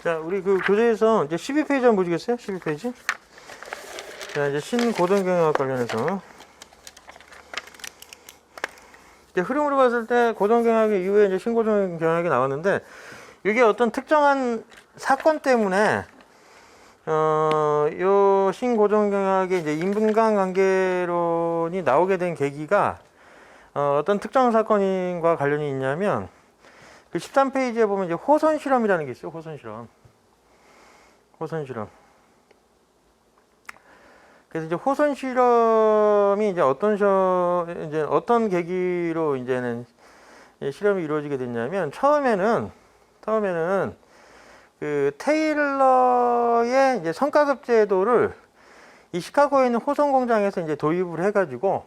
자, 우리 그 교재에서 이제 12페이지 한번 보시겠어요? 12페이지. 자, 이제 신고등경영학 관련해서. 이제 흐름으로 봤을 때 고등경영학 이후에 이제 신고등경영학이 나왔는데, 이게 어떤 특정한 사건 때문에, 요 신고등경영학의 이제 인분간 관계론이 나오게 된 계기가, 어떤 특정 사건과 관련이 있냐면, 그 13페이지에 보면 이제 호선 실험이라는 게 있어요. 호선 실험. 호선 실험. 그래서 이제 호선 실험이 이제 어떤 계기로 이제는 실험이 이루어지게 됐냐면, 처음에는 그 테일러의 이제 성과급 제도를 이 시카고에 있는 호선 공장에서 이제 도입을 해가지고,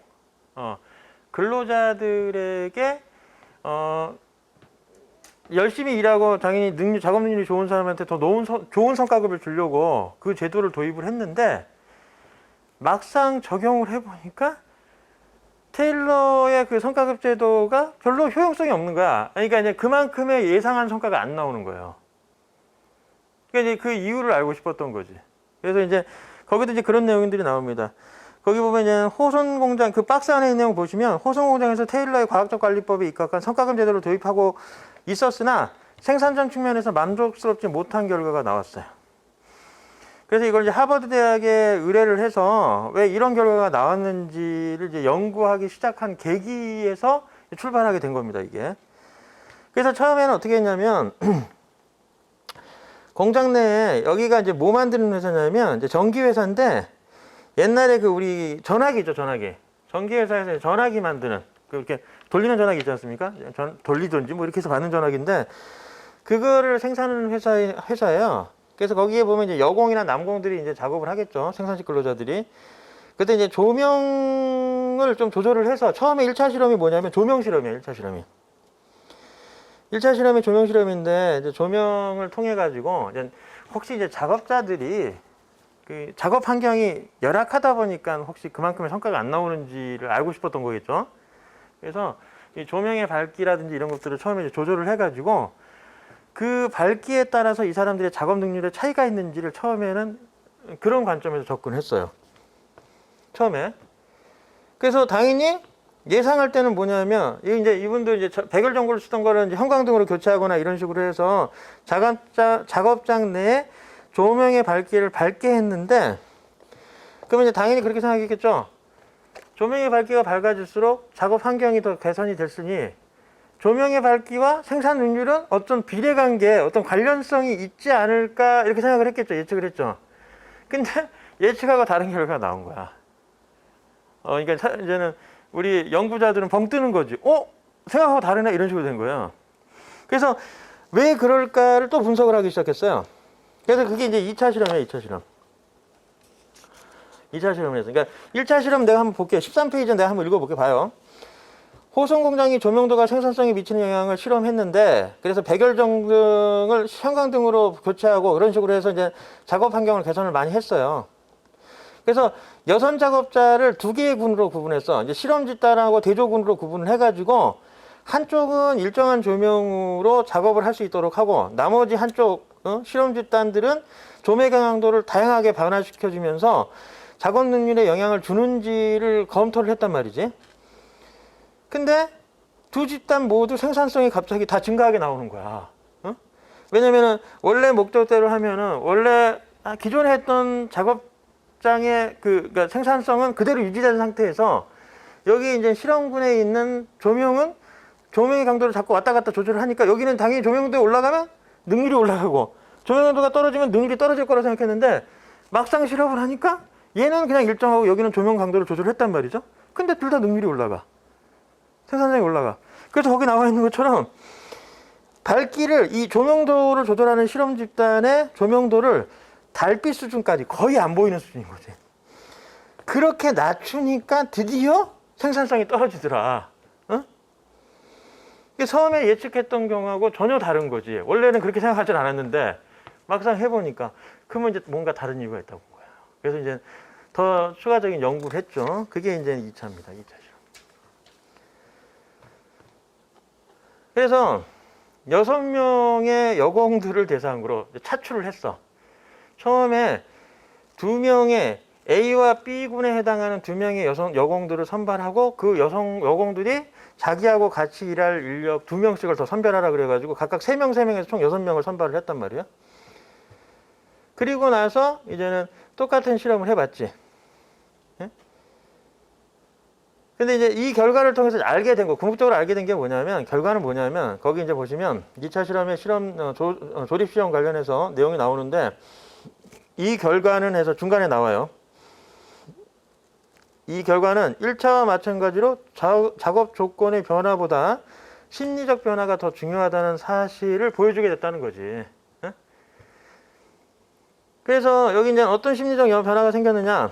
근로자들에게, 열심히 일하고 당연히 작업 능력이 좋은 사람한테 더 좋은 성과급을 주려고 그 제도를 도입을 했는데, 막상 적용을 해보니까 테일러의 그 성과급 제도가 별로 효용성이 없는 거야. 그러니까 이제 그만큼의 예상한 성과가 안 나오는 거예요. 그러니까 이제 그 이유를 알고 싶었던 거지. 그래서 이제 거기도 이제 그런 내용들이 나옵니다. 거기 보면 이제 호선 공장, 그 박스 안에 있는 내용 보시면, 호선 공장에서 테일러의 과학적 관리법에 입각한 성과급 제도를 도입하고 있었으나 생산성 측면에서 만족스럽지 못한 결과가 나왔어요. 그래서 이걸 이제 하버드 대학에 의뢰를 해서 왜 이런 결과가 나왔는지를 이제 연구하기 시작한 계기에서 출발하게 된 겁니다, 이게. 그래서 처음에는 어떻게 했냐면, 공장 내에, 여기가 이제 뭐 만드는 회사냐면, 이제 전기회사인데, 옛날에 그 우리 전화기 있죠, 전화기. 전기회사에서 전화기 만드는, 그렇게 돌리는 전화기 있지 않습니까? 돌리든지 뭐 이렇게 해서 받는 전화기인데, 그거를 생산하는 회사예요. 그래서 거기에 보면 이제 여공이나 남공들이 이제 작업을 하겠죠. 생산직 근로자들이. 그때 이제 조명을 좀 조절을 해서, 처음에 1차 실험이 뭐냐면 조명 실험이에요, 1차 실험이. 1차 실험이 조명 실험인데, 이제 조명을 통해가지고, 혹시 이제 작업자들이 그 작업 환경이 열악하다 보니까 혹시 그만큼의 성과가 안 나오는지를 알고 싶었던 거겠죠. 그래서 이 조명의 밝기라든지 이런 것들을 처음에 이제 조절을 해가지고, 그 밝기에 따라서 이 사람들의 작업 능률에 차이가 있는지를 처음에는 그런 관점에서 접근했어요. 처음에. 그래서 당연히 예상할 때는 뭐냐면, 이분도 이제 백열 전구를 쓰던 거를 이제 형광등으로 교체하거나 이런 식으로 해서 작업장 내에 조명의 밝기를 밝게 했는데, 그러면 이제 당연히 그렇게 생각했겠죠. 조명의 밝기가 밝아질수록 작업 환경이 더 개선이 됐으니 조명의 밝기와 생산 능률은 어떤 비례관계, 어떤 관련성이 있지 않을까, 이렇게 생각을 했겠죠. 예측을 했죠. 근데 예측하고 다른 결과가 나온 거야. 그러니까 이제는 우리 연구자들은 벙 뜨는 거지. 생각하고 다르네, 이런 식으로 된 거야. 그래서 왜 그럴까를 또 분석을 하기 시작했어요. 그래서 그게 이제 2차 실험이에요, 2차 실험. 2차 실험을 했어요. 그러니까 1차 실험 내가 한번 볼게요. 13페이지 내가 한번 읽어볼게요. 봐요. 호선 공장이 조명도가 생산성에 미치는 영향을 실험했는데, 그래서 백열전등을 형광등으로 교체하고 그런 식으로 해서 이제 작업 환경을 개선을 많이 했어요. 그래서 여선 작업자를 두 개의 군으로 구분해서, 이제 실험 집단하고 대조군으로 구분을 해가지고, 한쪽은 일정한 조명으로 작업을 할 수 있도록 하고, 나머지 한쪽 실험 집단들은 조명 강도를 다양하게 변화시켜주면서 작업 능률에 영향을 주는지를 검토를 했단 말이지. 근데 두 집단 모두 생산성이 갑자기 다 증가하게 나오는 거야. 왜냐면은 원래 목적대로 하면은 원래 기존에 했던 작업장의 그러니까 생산성은 그대로 유지된 상태에서, 여기 이제 실험군에 있는 조명은 조명의 강도를 자꾸 왔다 갔다 조절을 하니까, 여기는 당연히 조명도가 올라가면 능률이 올라가고, 조명 강도가 떨어지면 능률이 떨어질 거라고 생각했는데, 막상 실험을 하니까 얘는 그냥 일정하고 여기는 조명 강도를 조절했단 말이죠. 근데 둘 다 능률이 올라가. 생산량이 올라가. 그래서 거기 나와 있는 것처럼 밝기를, 이 조명도를 조절하는 실험 집단의 조명도를 달빛 수준까지 거의 안 보이는 수준인 거지. 그렇게 낮추니까 드디어 생산성이 떨어지더라. 처음에 예측했던 경우하고 전혀 다른 거지. 원래는 그렇게 생각하진 않았는데 막상 해보니까, 그러면 이제 뭔가 다른 이유가 있다고 본 거예요. 그래서 이제 더 추가적인 연구를 했죠. 그게 이제 2차입니다. 2차 실험. 그래서 6명의 여공들을 대상으로 차출을 했어. 처음에 2명의 A와 B군에 해당하는 2명의 여공들을 선발하고 그 여공들이 자기하고 같이 일할 인력 2명씩을 더 선별하라 그래가지고 각각 3명에서 총 6명을 선발을 했단 말이야. 그리고 나서 이제는 똑같은 실험을 해봤지. 예? 근데 이제 이 결과를 통해서 알게 된 거, 궁극적으로 알게 된 게 뭐냐면, 결과는 뭐냐면, 거기 이제 보시면 2차 실험의 조립 시험 관련해서 내용이 나오는데, 이 결과는 해서 중간에 나와요. 이 결과는 1차와 마찬가지로 작업 조건의 변화보다 심리적 변화가 더 중요하다는 사실을 보여주게 됐다는 거지. 예? 그래서 여기 이제 어떤 심리적 변화가 생겼느냐.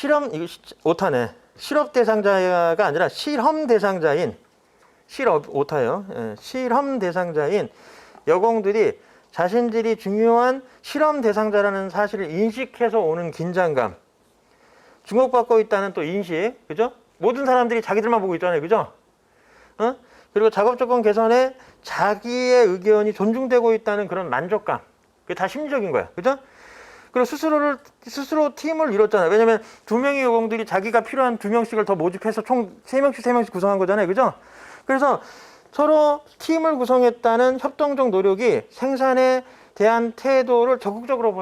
이거 오타네. 실업 대상자가 아니라 실험 대상자인, 오타예요. 예, 실험 대상자인 여공들이 자신들이 중요한 실험 대상자라는 사실을 인식해서 오는 긴장감, 주목받고 있다는 또 인식, 그죠? 모든 사람들이 자기들만 보고 있잖아요, 그죠? 그리고 작업 조건 개선에 자기의 의견이 존중되고 있다는 그런 만족감, 그게 다 심리적인 거야, 그죠? 그리고 스스로 팀을 이뤘잖아요. 왜냐면 2명의 여공들이 자기가 필요한 2명씩을 더 모집해서 총 3명씩 구성한 거잖아요, 그죠? 그래서 서로 팀을 구성했다는 협동적 노력이 생산에 대한 태도를 적극적으로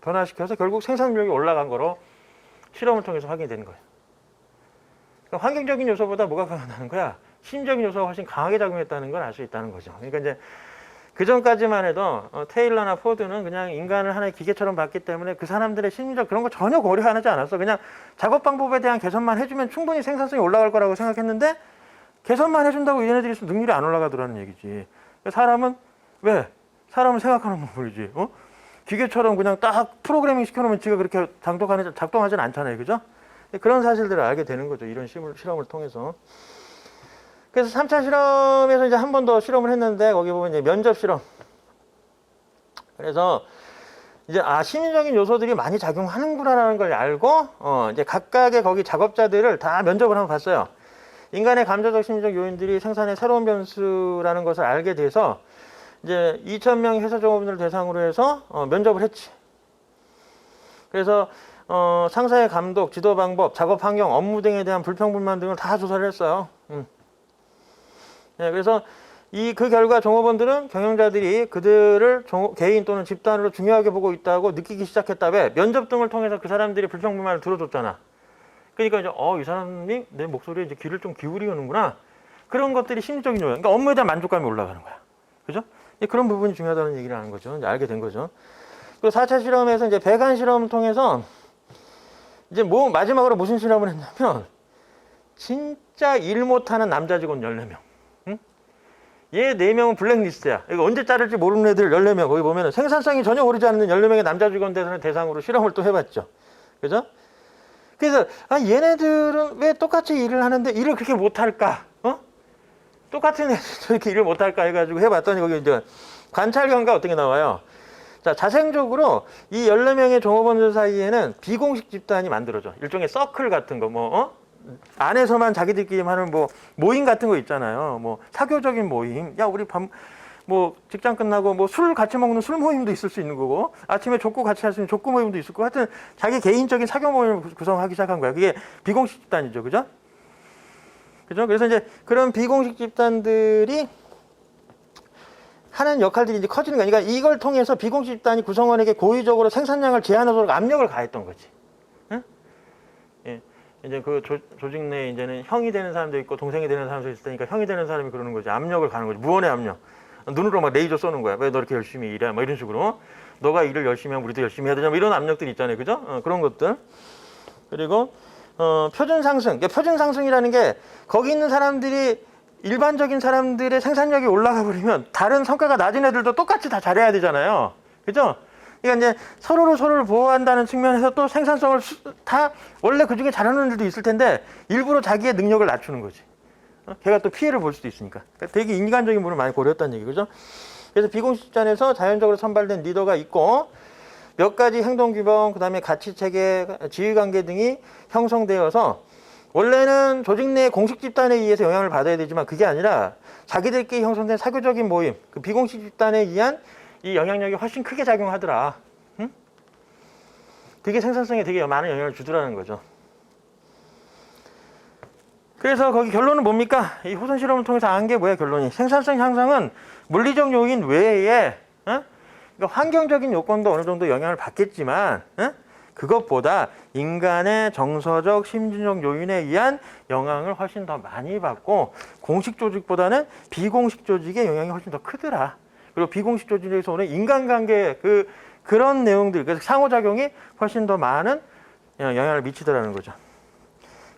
변화시켜서 결국 생산력이 올라간 거로 실험을 통해서 확인이 되는 거예요. 그러니까 환경적인 요소보다 뭐가 강하다는 거야? 심리적인 요소가 훨씬 강하게 작용했다는 걸 알 수 있다는 거죠. 그러니까 이제 그 전까지만 해도 테일러나 포드는 그냥 인간을 하나의 기계처럼 봤기 때문에 그 사람들의 심리적 그런 거 전혀 고려하지 않았어. 그냥 작업 방법에 대한 개선만 해주면 충분히 생산성이 올라갈 거라고 생각했는데 개선만 해준다고 얘네들이 능률이 안 올라가더라는 얘기지. 사람은 왜? 사람은 생각하는 법이지. 기계처럼 그냥 딱 프로그래밍 시켜놓으면 지가 그렇게 작동하지는 않잖아요. 그죠? 그런 사실들을 알게 되는 거죠. 이런 실험을 통해서. 그래서 3차 실험에서 이제 한 번 더 실험을 했는데 거기 보면 이제 면접 실험. 그래서 이제 심리적인 요소들이 많이 작용하는구나라는 걸 알고 이제 각각의 거기 작업자들을 다 면접을 한번 봤어요. 인간의 감정적 심리적 요인들이 생산의 새로운 변수라는 것을 알게 돼서 이제 2,000명 회사 종업원들을 대상으로 해서 면접을 했지. 그래서 상사의 감독, 지도 방법, 작업 환경, 업무 등에 대한 불평불만 등을 다 조사를 했어요. 네, 그래서 그 결과 종업원들은 경영자들이 그들을 개인 또는 집단으로 중요하게 보고 있다고 느끼기 시작했다며 면접 등을 통해서 그 사람들이 불평불만을 들어줬잖아. 그러니까 이제 이 사람이 내 목소리에 이제 귀를 좀 기울이는구나. 그런 것들이 심리적인 요인. 그러니까 업무에 대한 만족감이 올라가는 거야. 그죠? 그런 부분이 중요하다는 얘기를 하는 거죠. 이제 알게 된 거죠. 그리고 4차 실험에서 이제 배관 실험을 통해서 이제 마지막으로 무슨 실험을 했냐면 진짜 일 못하는 남자 직원 14명. 응? 얘 4명은 블랙리스트야. 이거 언제 자를지 모르는 애들 14명. 거기 보면은 생산성이 전혀 오르지 않는 14명의 남자 직원들을 대상으로 실험을 또 해봤죠. 그죠? 그래서 얘네들은 왜 똑같이 일을 하는데 일을 그렇게 못할까? 똑같은 애들 저렇게 일을 못할까 해가지고 해봤더니 거기 이제 관찰 결과 어떻게 나와요? 자, 자생적으로 이 14명의 종업원들 사이에는 비공식 집단이 만들어져. 일종의 서클 같은 거, 안에서만 자기들끼리 하는 모임 같은 거 있잖아요. 사교적인 모임. 야, 우리 직장 끝나고 술 같이 먹는 술 모임도 있을 수 있는 거고, 아침에 족구 같이 할 수 있는 족구 모임도 있을 거고, 하여튼 자기 개인적인 사교 모임을 구성하기 시작한 거야. 그게 비공식 집단이죠. 그죠? 그죠? 그래서 이제 그런 비공식 집단들이 하는 역할들이 이제 커지는 거야. 그러니까 이걸 통해서 비공식 집단이 구성원에게 고의적으로 생산량을 제한하도록 압력을 가했던 거지. 응? 예. 이제 그 조직 내에 이제는 형이 되는 사람도 있고 동생이 되는 사람도 있을 테니까 형이 되는 사람이 그러는 거지. 압력을 가는 거지. 무언의 압력. 눈으로 막 레이저 쏘는 거야. 왜 너 이렇게 열심히 일해? 이런 식으로. 너가 일을 열심히 하면 우리도 열심히 해야 되냐? 이런 압력들이 있잖아요. 그죠? 그런 것들. 그리고 표준 상승. 그러니까 표준 상승이라는 게 거기 있는 사람들이 일반적인 사람들의 생산력이 올라가 버리면 다른 성과가 낮은 애들도 똑같이 다 잘해야 되잖아요. 그죠? 그러니까 이제 서로를 보호한다는 측면에서 또 생산성을 다 원래 그 중에 잘하는 애들도 있을 텐데 일부러 자기의 능력을 낮추는 거지. 걔가 또 피해를 볼 수도 있으니까. 그러니까 되게 인간적인 부분을 많이 고려했다는 얘기, 그죠? 그래서 비공식 집단에서 자연적으로 선발된 리더가 있고 몇 가지 행동 규범, 그다음에 가치 체계, 지위 관계 등이 형성되어서 원래는 조직 내 공식 집단에 의해서 영향을 받아야 되지만 그게 아니라 자기들끼리 형성된 사교적인 모임, 그 비공식 집단에 의한 이 영향력이 훨씬 크게 작용하더라. 응? 그게 생산성에 되게 많은 영향을 주더라는 거죠. 그래서 거기 결론은 뭡니까? 이 호선 실험을 통해서 안 게 뭐야 결론이? 생산성 향상은 물리적 요인 외에 그러니까 환경적인 요건도 어느 정도 영향을 받겠지만 그것보다 인간의 정서적, 심리적 요인에 의한 영향을 훨씬 더 많이 받고 공식 조직보다는 비공식 조직의 영향이 훨씬 더 크더라. 그리고 비공식 조직에서 오는 인간관계 그런 내용들, 그래서 상호작용이 훨씬 더 많은 영향을 미치더라는 거죠.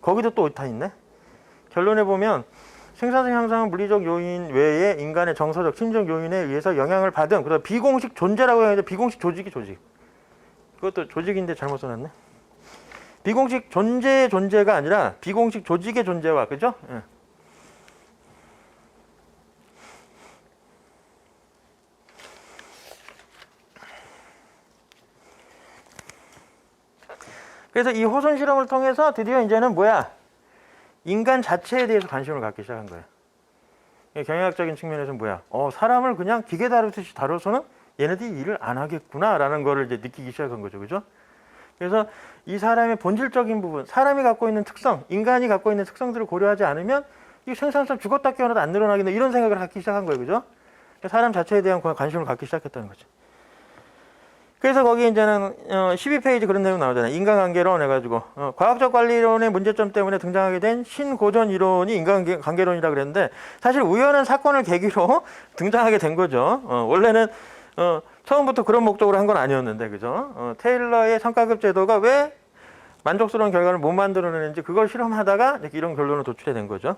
거기도 또 오타 있네. 결론에 보면 생산성 향상은 물리적 요인 외에 인간의 정서적, 심리적 요인에 의해서 영향을 받은 그래서 비공식 존재라고 하는데 비공식 조직이 조직. 그것도 조직인데 잘못 써놨네. 비공식 존재가 아니라 비공식 조직의 존재와 그죠? 예. 그래서 이 호선 실험을 통해서 드디어 이제는 뭐야? 인간 자체에 대해서 관심을 갖기 시작한 거예요. 경영학적인 측면에서는 뭐야? 사람을 그냥 기계 다루듯이 다뤄서는 얘네들이 일을 안 하겠구나라는 거를 이제 느끼기 시작한 거죠. 그죠? 그래서 이 사람의 본질적인 부분, 사람이 갖고 있는 특성, 인간이 갖고 있는 특성들을 고려하지 않으면 이 생산성 죽었다 깨어나도 안 늘어나겠네 이런 생각을 갖기 시작한 거예요. 그죠? 사람 자체에 대한 관심을 갖기 시작했다는 거죠. 그래서 거기 이제는 12페이지 그런 내용 나오잖아요. 인간관계론 해가지고 과학적 관리론의 문제점 때문에 등장하게 된 신고전 이론이 인간관계론이라 그랬는데 사실 우연한 사건을 계기로 등장하게 된 거죠. 원래는 처음부터 그런 목적으로 한 건 아니었는데 그죠? 테일러의 성과급 제도가 왜 만족스러운 결과를 못 만들어내는지 그걸 실험하다가 이렇게 이런 결론을 도출해 낸 거죠.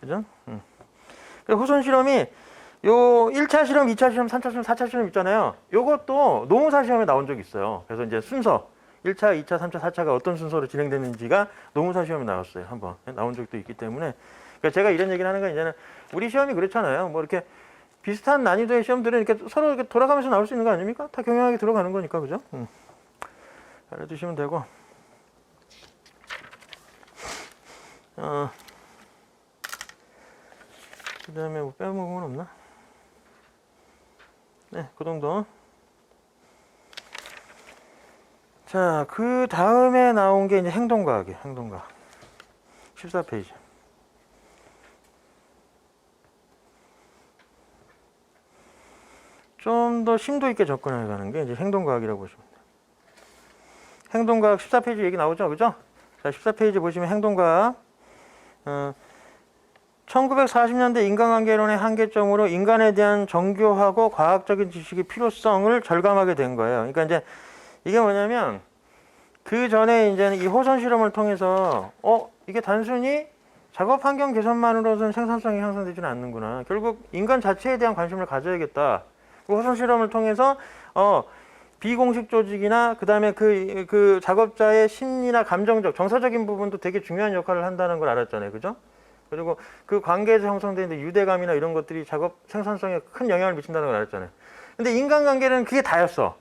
그죠? 그래서 호선 실험이 요 1차 실험, 2차 실험, 3차 실험, 4차 실험 있잖아요. 요것도 노무사 시험에 나온 적이 있어요. 그래서 이제 순서 1차, 2차, 3차, 4차가 어떤 순서로 진행됐는지가 노무사 시험에 나왔어요. 한번 나온 적도 있기 때문에 그러니까 제가 이런 얘기를 하는 건 이제는 우리 시험이 그렇잖아요. 뭐 이렇게 비슷한 난이도의 시험들은 이렇게 서로 이렇게 돌아가면서 나올 수 있는 거 아닙니까? 다 경영학이 들어가는 거니까 그죠? 알아두시면 되고 그 다음에 뭐 빼먹은 건 없나? 네, 그 정도. 자, 그 다음에 나온 게 이제 행동과학이에요. 행동과학. 14페이지. 좀 더 심도 있게 접근해 가는 게 이제 행동과학이라고 보시면 돼요. 행동과학 14페이지 얘기 나오죠? 그죠? 자, 14페이지 보시면 행동과학. 1940년대 인간관계론의 한계점으로 인간에 대한 정교하고 과학적인 지식의 필요성을 절감하게 된 거예요. 그러니까 이제 이게 뭐냐면 그 전에 이제는 이 호선 실험을 통해서 이게 단순히 작업 환경 개선만으로서는 생산성이 향상되지는 않는구나. 결국 인간 자체에 대한 관심을 가져야겠다. 그 호선 실험을 통해서 비공식 조직이나 그다음에 그 작업자의 심리나 감정적, 정서적인 부분도 되게 중요한 역할을 한다는 걸 알았잖아요. 그죠? 그리고 그 관계에서 형성되는 유대감이나 이런 것들이 작업 생산성에 큰 영향을 미친다는 걸 알았잖아요. 근데 인간관계는 그게 다였어.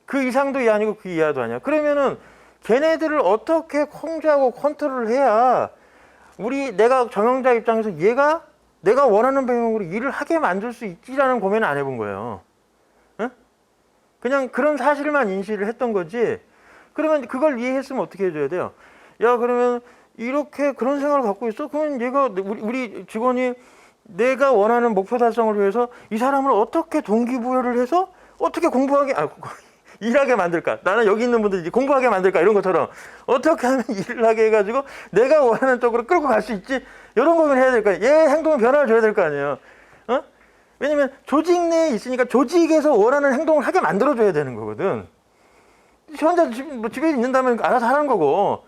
그 이상도 아니고 그 이하도 아니야. 그러면은 걔네들을 어떻게控制하고 컨트롤을 해야 내가 경영자 입장에서 얘가 내가 원하는 방향으로 일을 하게 만들 수 있지라는 고민을 안 해본 거예요. 응? 그냥 그런 사실만 인식을 했던 거지. 그러면 그걸 이해했으면 어떻게 해줘야 돼요? 야, 그러면 이렇게 그런 생각을 갖고 있어? 그러면 얘가 우리 직원이 내가 원하는 목표 달성을 위해서 이 사람을 어떻게 동기부여를 해서 어떻게 일하게 만들까? 나는 여기 있는 분들이 공부하게 만들까? 이런 것처럼 어떻게 하면 일을 하게 해가지고 내가 원하는 쪽으로 끌고 갈 수 있지? 이런 고민을 해야 될 거 아니에요. 얘 행동에 변화를 줘야 될 거 아니에요. 왜냐면 조직 내에 있으니까 조직에서 원하는 행동을 하게 만들어줘야 되는 거거든. 혼자 집에 있는다면 알아서 하는 거고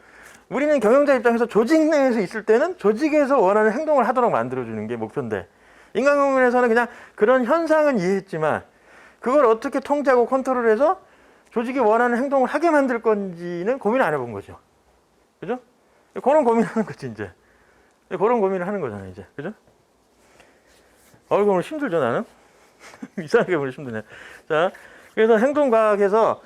우리는 경영자 입장에서 조직 내에서 있을 때는 조직에서 원하는 행동을 하도록 만들어주는 게 목표인데 인간공론에서는 그냥 그런 현상은 이해했지만 그걸 어떻게 통제하고 컨트롤해서 조직이 원하는 행동을 하게 만들 건지는 고민을 안 해본 거죠. 그죠? 그런 고민하는 거지 이제. 그런 고민을 하는 거잖아요 이제. 그죠? 오늘 힘들죠 나는? 이상하게 오늘 힘드네. 자, 그래서 행동과학에서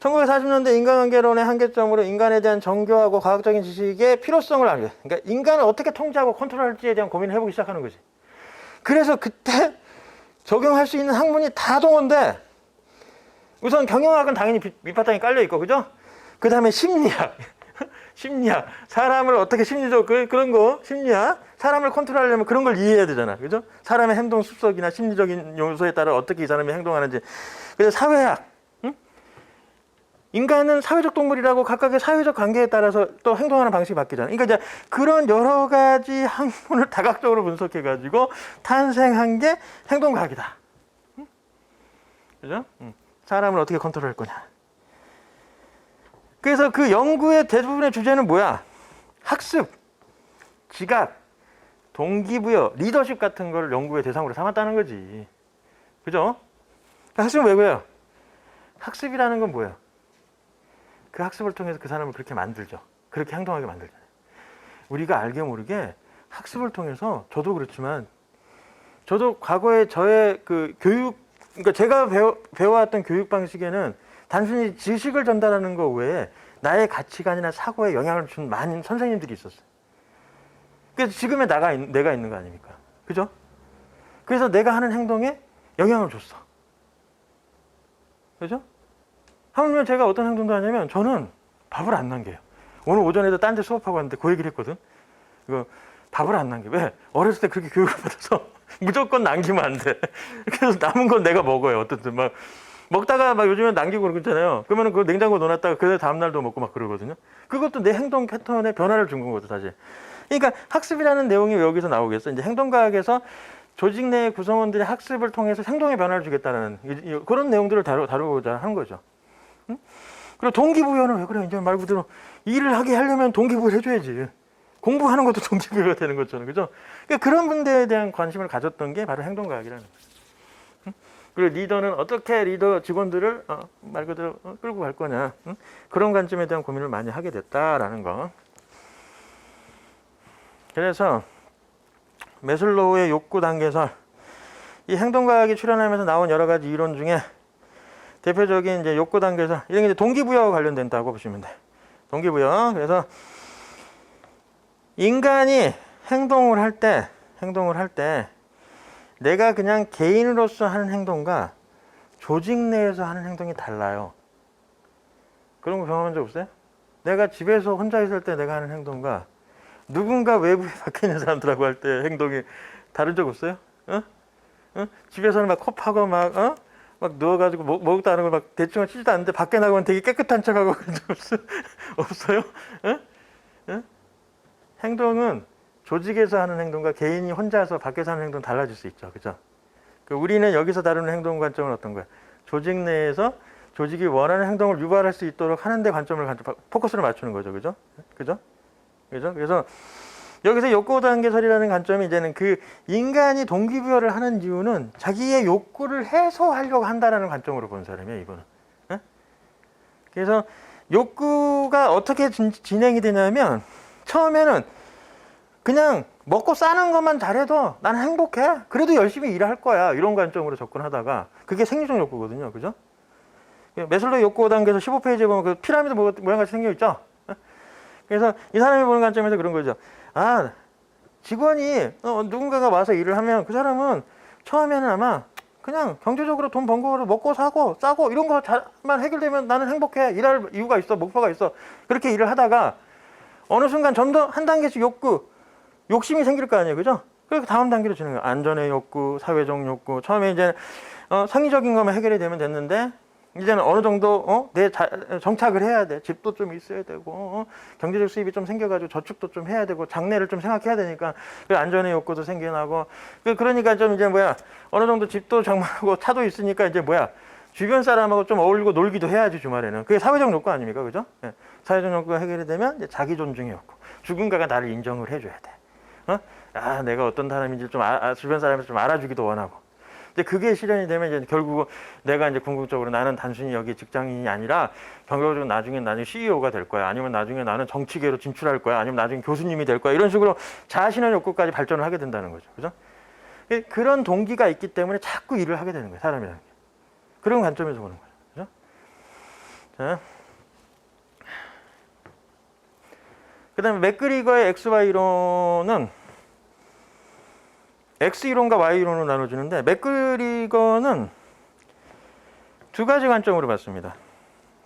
1940년대 인간관계론의 한계점으로 인간에 대한 정교하고 과학적인 지식의 필요성을 알게. 그러니까 인간을 어떻게 통제하고 컨트롤할지에 대한 고민을 해보기 시작하는 거지. 그래서 그때 적용할 수 있는 학문이 다 동원돼. 우선 경영학은 당연히 밑바탕에 깔려 있고, 그죠? 그 다음에 심리학. 심리학. 사람을 어떻게 심리적, 그런 거, 심리학. 사람을 컨트롤하려면 그런 걸 이해해야 되잖아. 그죠? 사람의 행동 습성이나 심리적인 요소에 따라 어떻게 이 사람이 행동하는지. 그래서 사회학. 응? 인간은 사회적 동물이라고 각각의 사회적 관계에 따라서 또 행동하는 방식이 바뀌잖아. 그러니까 이제 그런 여러 가지 학문을 다각적으로 분석해가지고 탄생한 게 행동과학이다. 응? 그죠? 응. 사람을 어떻게 컨트롤할 거냐. 그래서 그 연구의 대부분의 주제는 뭐야? 학습, 지각, 동기부여, 리더십 같은 걸 연구의 대상으로 삼았다는 거지. 그죠? 학습은 왜 그래요? 학습이라는 건 뭐예요? 그 학습을 통해서 그 사람을 그렇게 만들죠. 그렇게 행동하게 만들잖아요. 우리가 알게 모르게 학습을 통해서, 저도 그렇지만, 저도 과거에 저의 그 교육, 그러니까 제가 배워왔던 교육 방식에는 단순히 지식을 전달하는 것 외에 나의 가치관이나 사고에 영향을 준 많은 선생님들이 있었어요. 그래서 지금의 내가 있는 거 아닙니까? 그죠? 그래서 내가 하는 행동에 영향을 줬어. 그죠? 하물며 제가 어떤 행동도 하냐면 저는 밥을 안 남겨요. 오늘 오전에도 딴 데 수업하고 왔는데 그 얘기를 했거든. 이거 밥을 안 남겨. 왜? 어렸을 때 그렇게 교육을 받아서 무조건 남기면 안 돼. 그래서 남은 건 내가 먹어요. 어쨌든 막 먹다가 막 요즘엔 남기고 그러잖아요. 그러면 그걸 냉장고 넣어놨다가 그 다음 날도 먹고 막 그러거든요. 그것도 내 행동 패턴에 변화를 준 거거든, 사실. 그러니까 학습이라는 내용이 왜 여기서 나오겠어? 이제 행동과학에서 조직 내 구성원들의 학습을 통해서 행동에 변화를 주겠다는 그런 내용들을 다루고자 하는 거죠. 응? 그리고 동기부여는 왜 그래? 이제 말 그대로 일을 하게 하려면 동기부여를 해줘야지. 공부하는 것도 동기부여가 되는 것처럼, 그죠? 그러니까 그런 문제에 대한 관심을 가졌던 게 바로 행동과학이라는 거죠. 응? 그리고 리더는 어떻게 리더 직원들을 말 그대로 끌고 갈 거냐, 응? 그런 관점에 대한 고민을 많이 하게 됐다라는 거. 그래서 매슬로우의 욕구 단계설, 이 행동과학이 출현하면서 나온 여러 가지 이론 중에 대표적인 이제 욕구 단계설, 이런 게 이제 동기부여와 관련된다고 보시면 돼. 동기부여. 그래서 인간이 행동을 할 때 내가 그냥 개인으로서 하는 행동과 조직 내에서 하는 행동이 달라요. 그런 거 경험한 적 없어요? 내가 집에서 혼자 있을 때 내가 하는 행동과 누군가 외부에 밖에 있는 사람들하고 할 때 행동이 다른 적 없어요? 집에서는 막 컵하고 막 누워가지고 먹도 안 하고 막 대충 치지도 않는데 밖에 나가면 되게 깨끗한 척하고 그런 적 없어요? 행동은 조직에서 하는 행동과 개인이 혼자서 밖에서 하는 행동은 달라질 수 있죠. 그죠? 우리는 여기서 다루는 행동 관점은 어떤 거야? 조직 내에서 조직이 원하는 행동을 유발할 수 있도록 하는데 포커스를 맞추는 거죠. 그죠? 그죠? 그죠? 그래서 여기서 욕구 단계설이라는 관점이 이제는 그 인간이 동기부여를 하는 이유는 자기의 욕구를 해소하려고 한다라는 관점으로 본 사람이에요, 이거는. 그래서 욕구가 어떻게 진행이 되냐면 처음에는 그냥 먹고 싸는 것만 잘해도 나는 행복해. 그래도 열심히 일할 거야. 이런 관점으로 접근하다가 그게 생리적 욕구거든요. 그죠? 매슬로우 욕구 단계에서 15페이지에 보면 그 피라미드 모양같이 생겨 있죠? 그래서 이 사람이 보는 관점에서 그런 거죠. 직원이 누군가가 와서 일을 하면 그 사람은 처음에는 아마 그냥 경제적으로 돈 번 거를 먹고 사고 싸고 이런 거 잘만 해결되면 나는 행복해. 일할 이유가 있어. 목표가 있어. 그렇게 일을 하다가 어느 순간 좀 더 한 단계씩 욕심이 생길 거 아니에요. 그죠? 그래서 다음 단계로 진행해요. 안전의 욕구, 사회적 욕구. 처음에 이제 상위적인 것만 해결이 되면 됐는데 이제는 어느 정도 정착을 해야 돼. 집도 좀 있어야 되고 경제적 수입이 좀 생겨가지고 저축도 좀 해야 되고 장래를 좀 생각해야 되니까 그 안전의 욕구도 생겨나고 그러니까 좀 이제 어느 정도 집도 장만하고 차도 있으니까 이제 주변 사람하고 좀 어울리고 놀기도 해야지 주말에는. 그게 사회적 욕구 아닙니까? 그죠? 네. 사회적 욕구가 해결이 되면 이제 자기 존중의 욕구. 누군가가 나를 인정을 해줘야 돼. 내가 어떤 사람인지 좀 주변 사람이 좀 알아주기도 원하고. 근데 그게 실현이 되면 이제 결국 내가 이제 궁극적으로 나는 단순히 여기 직장인이 아니라 경제적으로 나중에 CEO가 될 거야. 아니면 나중에 나는 정치계로 진출할 거야. 아니면 나중에 교수님이 될 거야. 이런 식으로 자신의 욕구까지 발전을 하게 된다는 거죠. 그죠? 그런 동기가 있기 때문에 자꾸 일을 하게 되는 거예요. 사람이라는 게. 그런 관점에서 보는 거죠. 그죠? 자, 그 다음에 맥그리거의 XY 이론은 X 이론과 Y 이론으로 나눠지는데, 맥그리거는 두 가지 관점으로 봤습니다.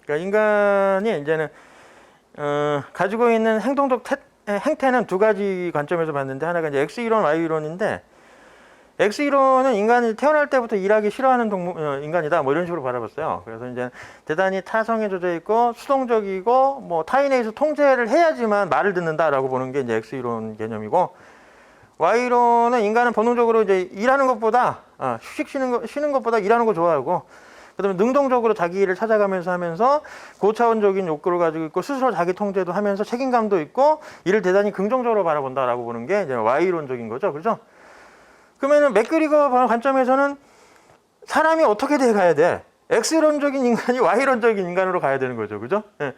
그러니까 인간이 이제는 가지고 있는 행동적 행태는 두 가지 관점에서 봤는데, 하나가 이제 X 이론, Y 이론인데, X 이론은 인간이 태어날 때부터 일하기 싫어하는 인간이다, 뭐 이런 식으로 바라봤어요. 그래서 이제 대단히 타성에 젖어 있고 수동적이고 뭐 타인에 의해서 통제를 해야지만 말을 듣는다라고 보는 게 이제 X 이론 개념이고, Y 이론은 인간은 본능적으로 이제 일하는 것보다 휴식 쉬는 것보다 일하는 거 좋아하고, 그다음에 능동적으로 자기 일을 찾아가면서 하면서 고차원적인 욕구를 가지고 있고 스스로 자기 통제도 하면서 책임감도 있고 이를 대단히 긍정적으로 바라본다라고 보는 게 이제 Y 이론적인 거죠, 그렇죠? 그러면은 맥그리거 관점에서는 사람이 어떻게 돼 가야 돼? X론적인 인간이 Y론적인 인간으로 가야 되는 거죠, 그죠? 예.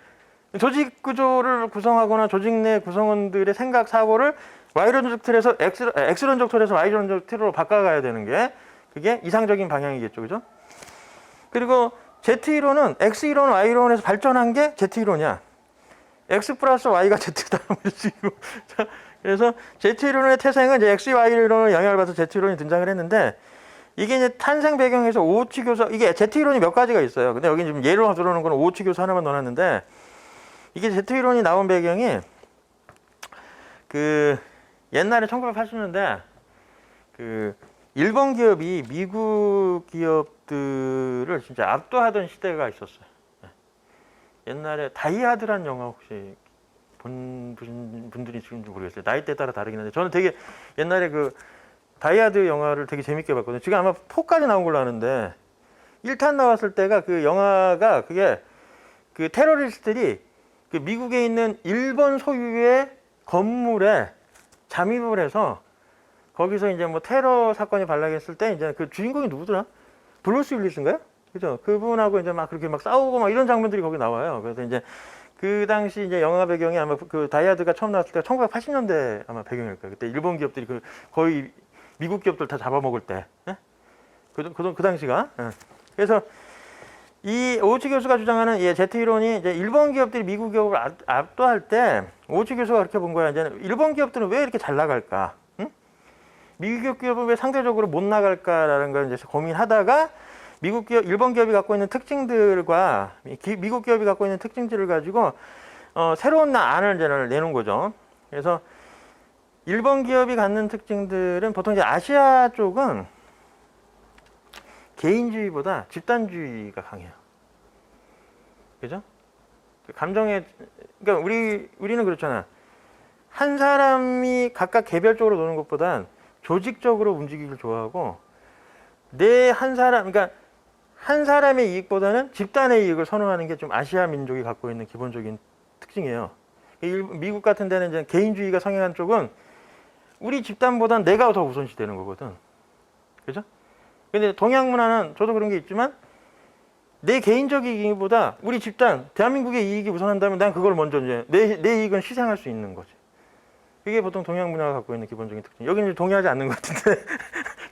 조직 구조를 구성하거나 조직 내 구성원들의 생각 사고를 Y론적 틀에서 X론적 틀에서 Y론적 틀로 바꿔가야 되는 게 그게 이상적인 방향이겠죠, 그죠? 그리고 Z이론은 X이론, Y이론에서 발전한 게 Z이론이야. X 플러스 Y가 Z다라는 식이고. 그래서 Z이론의 태생은 이제 X, Y이론을 영향을 받아서 Z이론이 등장을 했는데, 이게 이제 탄생 배경에서 오우치 교수, 이게 Z이론이 몇 가지가 있어요. 근데 여기 지금 예로 들어오는 건 오우치 교수 하나만 넣어놨는데, 이게 Z이론이 나온 배경이 그 옛날에 1980년대 그 일본 기업이 미국 기업들을 진짜 압도하던 시대가 있었어요. 옛날에 다이하드란 영화 혹시 본 분들이 지금인지 모르겠어요. 나이대에 따라 다르긴 한데, 저는 되게 옛날에 그 다이하드 영화를 되게 재밌게 봤거든요. 지금 아마 4까지 나온 걸로 아는데, 1탄 나왔을 때가 그 영화가 그게 그 테러리스트들이 그 미국에 있는 일본 소유의 건물에 잠입을 해서 거기서 이제 뭐 테러 사건이 발생했을 때 이제 그 주인공이 누구더라? 브루스 윌리스인가요? 그죠? 그분하고 이제 막 그렇게 막 싸우고 막 이런 장면들이 거기 나와요. 그래서 이제 그 당시 이제 영화 배경이 아마 그 다이하드가 처음 나왔을 때가 1980년대 아마 배경일 거예요. 그때 일본 기업들이 그 거의 미국 기업들 다 잡아먹을 때. 예? 그 당시가. 예. 그래서 이 오우치 교수가 주장하는 Z이론이 이제 일본 기업들이 미국 기업을 압도할 때 오우치 교수가 그렇게 본 거야. 이제 일본 기업들은 왜 이렇게 잘 나갈까? 응? 미국 기업은 왜 상대적으로 못 나갈까라는 걸 이제 고민하다가 일본 기업이 갖고 있는 특징들과 미국 기업이 갖고 있는 특징들을 가지고 새로운 안을 이제 내놓은 거죠. 그래서 일본 기업이 갖는 특징들은 보통 이제 아시아 쪽은 개인주의보다 집단주의가 강해요. 그죠? 그러니까 우리는 그렇잖아. 한 사람이 각각 개별적으로 노는 것보단 조직적으로 움직이길 좋아하고, 그러니까 한 사람의 이익보다는 집단의 이익을 선호하는 게 좀 아시아 민족이 갖고 있는 기본적인 특징이에요. 미국 같은 데는 이제 개인주의가 성행한 쪽은 우리 집단보단 내가 더 우선시 되는 거거든. 그죠? 근데 동양 문화는 저도 그런 게 있지만 내 개인적인 이익보다 우리 집단, 대한민국의 이익이 우선한다면 난 그걸 먼저 이제 내 이익은 희생할 수 있는 거지. 그게 보통 동양 문화가 갖고 있는 기본적인 특징. 여기는 동의하지 않는 것 같은데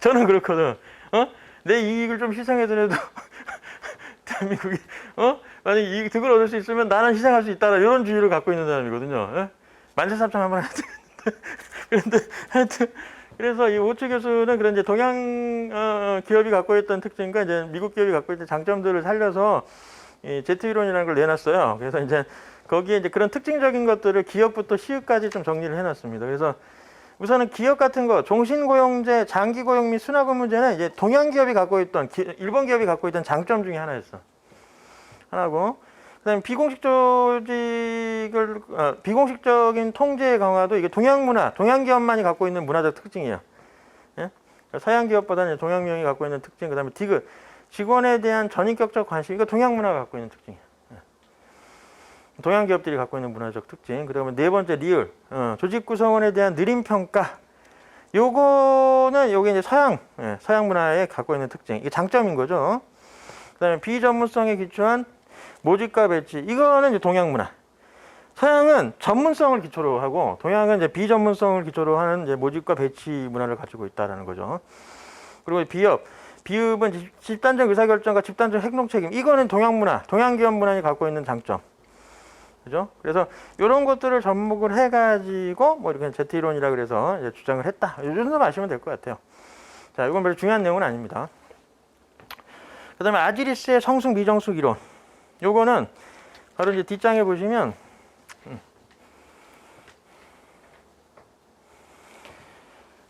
저는 그렇거든. 내 이익을 좀 희생해더라도 대한민국이 만약 이익 득을 얻을 수 있으면 나는 희생할 수 있다, 이런 주의를 갖고 있는 사람이거든요. 만세삼창 한번 해야 되겠는데. 그런데 하여튼 그래서 이 오우치 교수는 그런 이제 동양 기업이 갖고 있던 특징과 이제 미국 기업이 갖고 있던 장점들을 살려서 이 Z이론이라는 걸 내놨어요. 그래서 이제 거기에 이제 그런 특징적인 것들을 기업부터 시효까지 좀 정리를 해놨습니다. 그래서 우선은 기업 같은 거, 종신고용제, 장기고용 및 순화근무제는 이제 동양 기업이 갖고 있던, 일본 기업이 갖고 있던 장점 중에 하나고, 그다음에 비공식적인 통제 강화도 이게 동양 문화, 동양 기업만이 갖고 있는 문화적 특징이에요. 예? 서양 기업보다는 동양명이 갖고 있는 특징, 그다음에 디귿, 직원에 대한 전인격적 관심, 이거 동양 문화가 갖고 있는 특징이에요. 예. 동양 기업들이 갖고 있는 문화적 특징. 그다음에 네 번째 리을, 조직 구성원에 대한 느림 평가. 요게 이제 서양 문화에 갖고 있는 특징. 이게 장점인 거죠. 그다음에 비전문성에 기초한 모집과 배치. 이거는 이제 동양 문화. 서양은 전문성을 기초로 하고 동양은 이제 비전문성을 기초로 하는 이제 모집과 배치 문화를 가지고 있다라는 거죠. 그리고 비읍은 집단적 의사결정과 집단적 행동책임. 이거는 동양문화, 동양기업 문화이 갖고 있는 장점. 그죠? 그래서 이런 것들을 접목을 해가지고 뭐 이렇게 Z이론이라 그래서 이제 주장을 했다. 이 정도만 아시면 될 것 같아요. 자, 이건 별로 중요한 내용은 아닙니다. 그 다음에 아지리스의 성숙 미정숙 이론. 요거는 바로 이제 뒷장에 보시면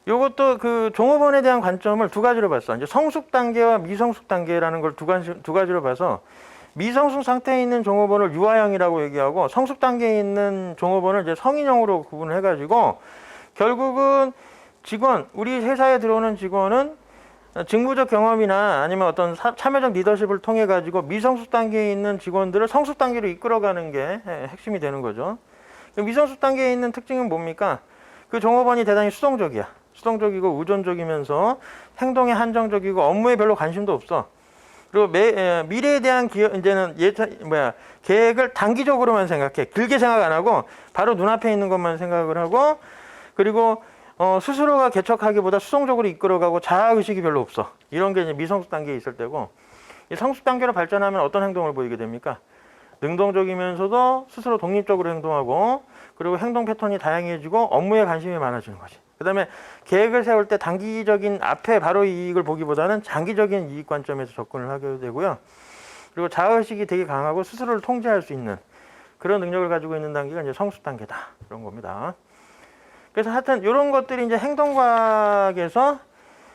요것도 그 종업원에 대한 관점을 두 가지로 봤어. 이제 성숙 단계와 미성숙 단계라는 걸 두 가지로 봐서 미성숙 상태에 있는 종업원을 유아형이라고 얘기하고 성숙 단계에 있는 종업원을 이제 성인형으로 구분을 해가지고 결국은 직원, 우리 회사에 들어오는 직원은 직무적 경험이나 아니면 어떤 참여적 리더십을 통해 가지고 미성숙 단계에 있는 직원들을 성숙 단계로 이끌어가는 게 핵심이 되는 거죠. 미성숙 단계에 있는 특징은 뭡니까? 그 종업원이 대단히 수동적이야. 수동적이고 의존적이면서 행동에 한정적이고 업무에 별로 관심도 없어. 그리고 미래에 대한 이제는 계획을 단기적으로만 생각해. 길게 생각 안 하고 바로 눈앞에 있는 것만 생각을 하고, 그리고 스스로가 개척하기보다 수동적으로 이끌어가고 자아의식이 별로 없어. 이런 게 이제 미성숙 단계에 있을 때고, 이 성숙 단계로 발전하면 어떤 행동을 보이게 됩니까? 능동적이면서도 스스로 독립적으로 행동하고, 그리고 행동 패턴이 다양해지고 업무에 관심이 많아지는 거지. 그 다음에 계획을 세울 때 단기적인 앞에 바로 이익을 보기보다는 장기적인 이익 관점에서 접근을 하게 되고요. 그리고 자아의식이 되게 강하고 스스로를 통제할 수 있는 그런 능력을 가지고 있는 단계가 이제 성숙 단계다. 그런 겁니다. 그래서 하여튼 이런 것들이 이제 행동과학에서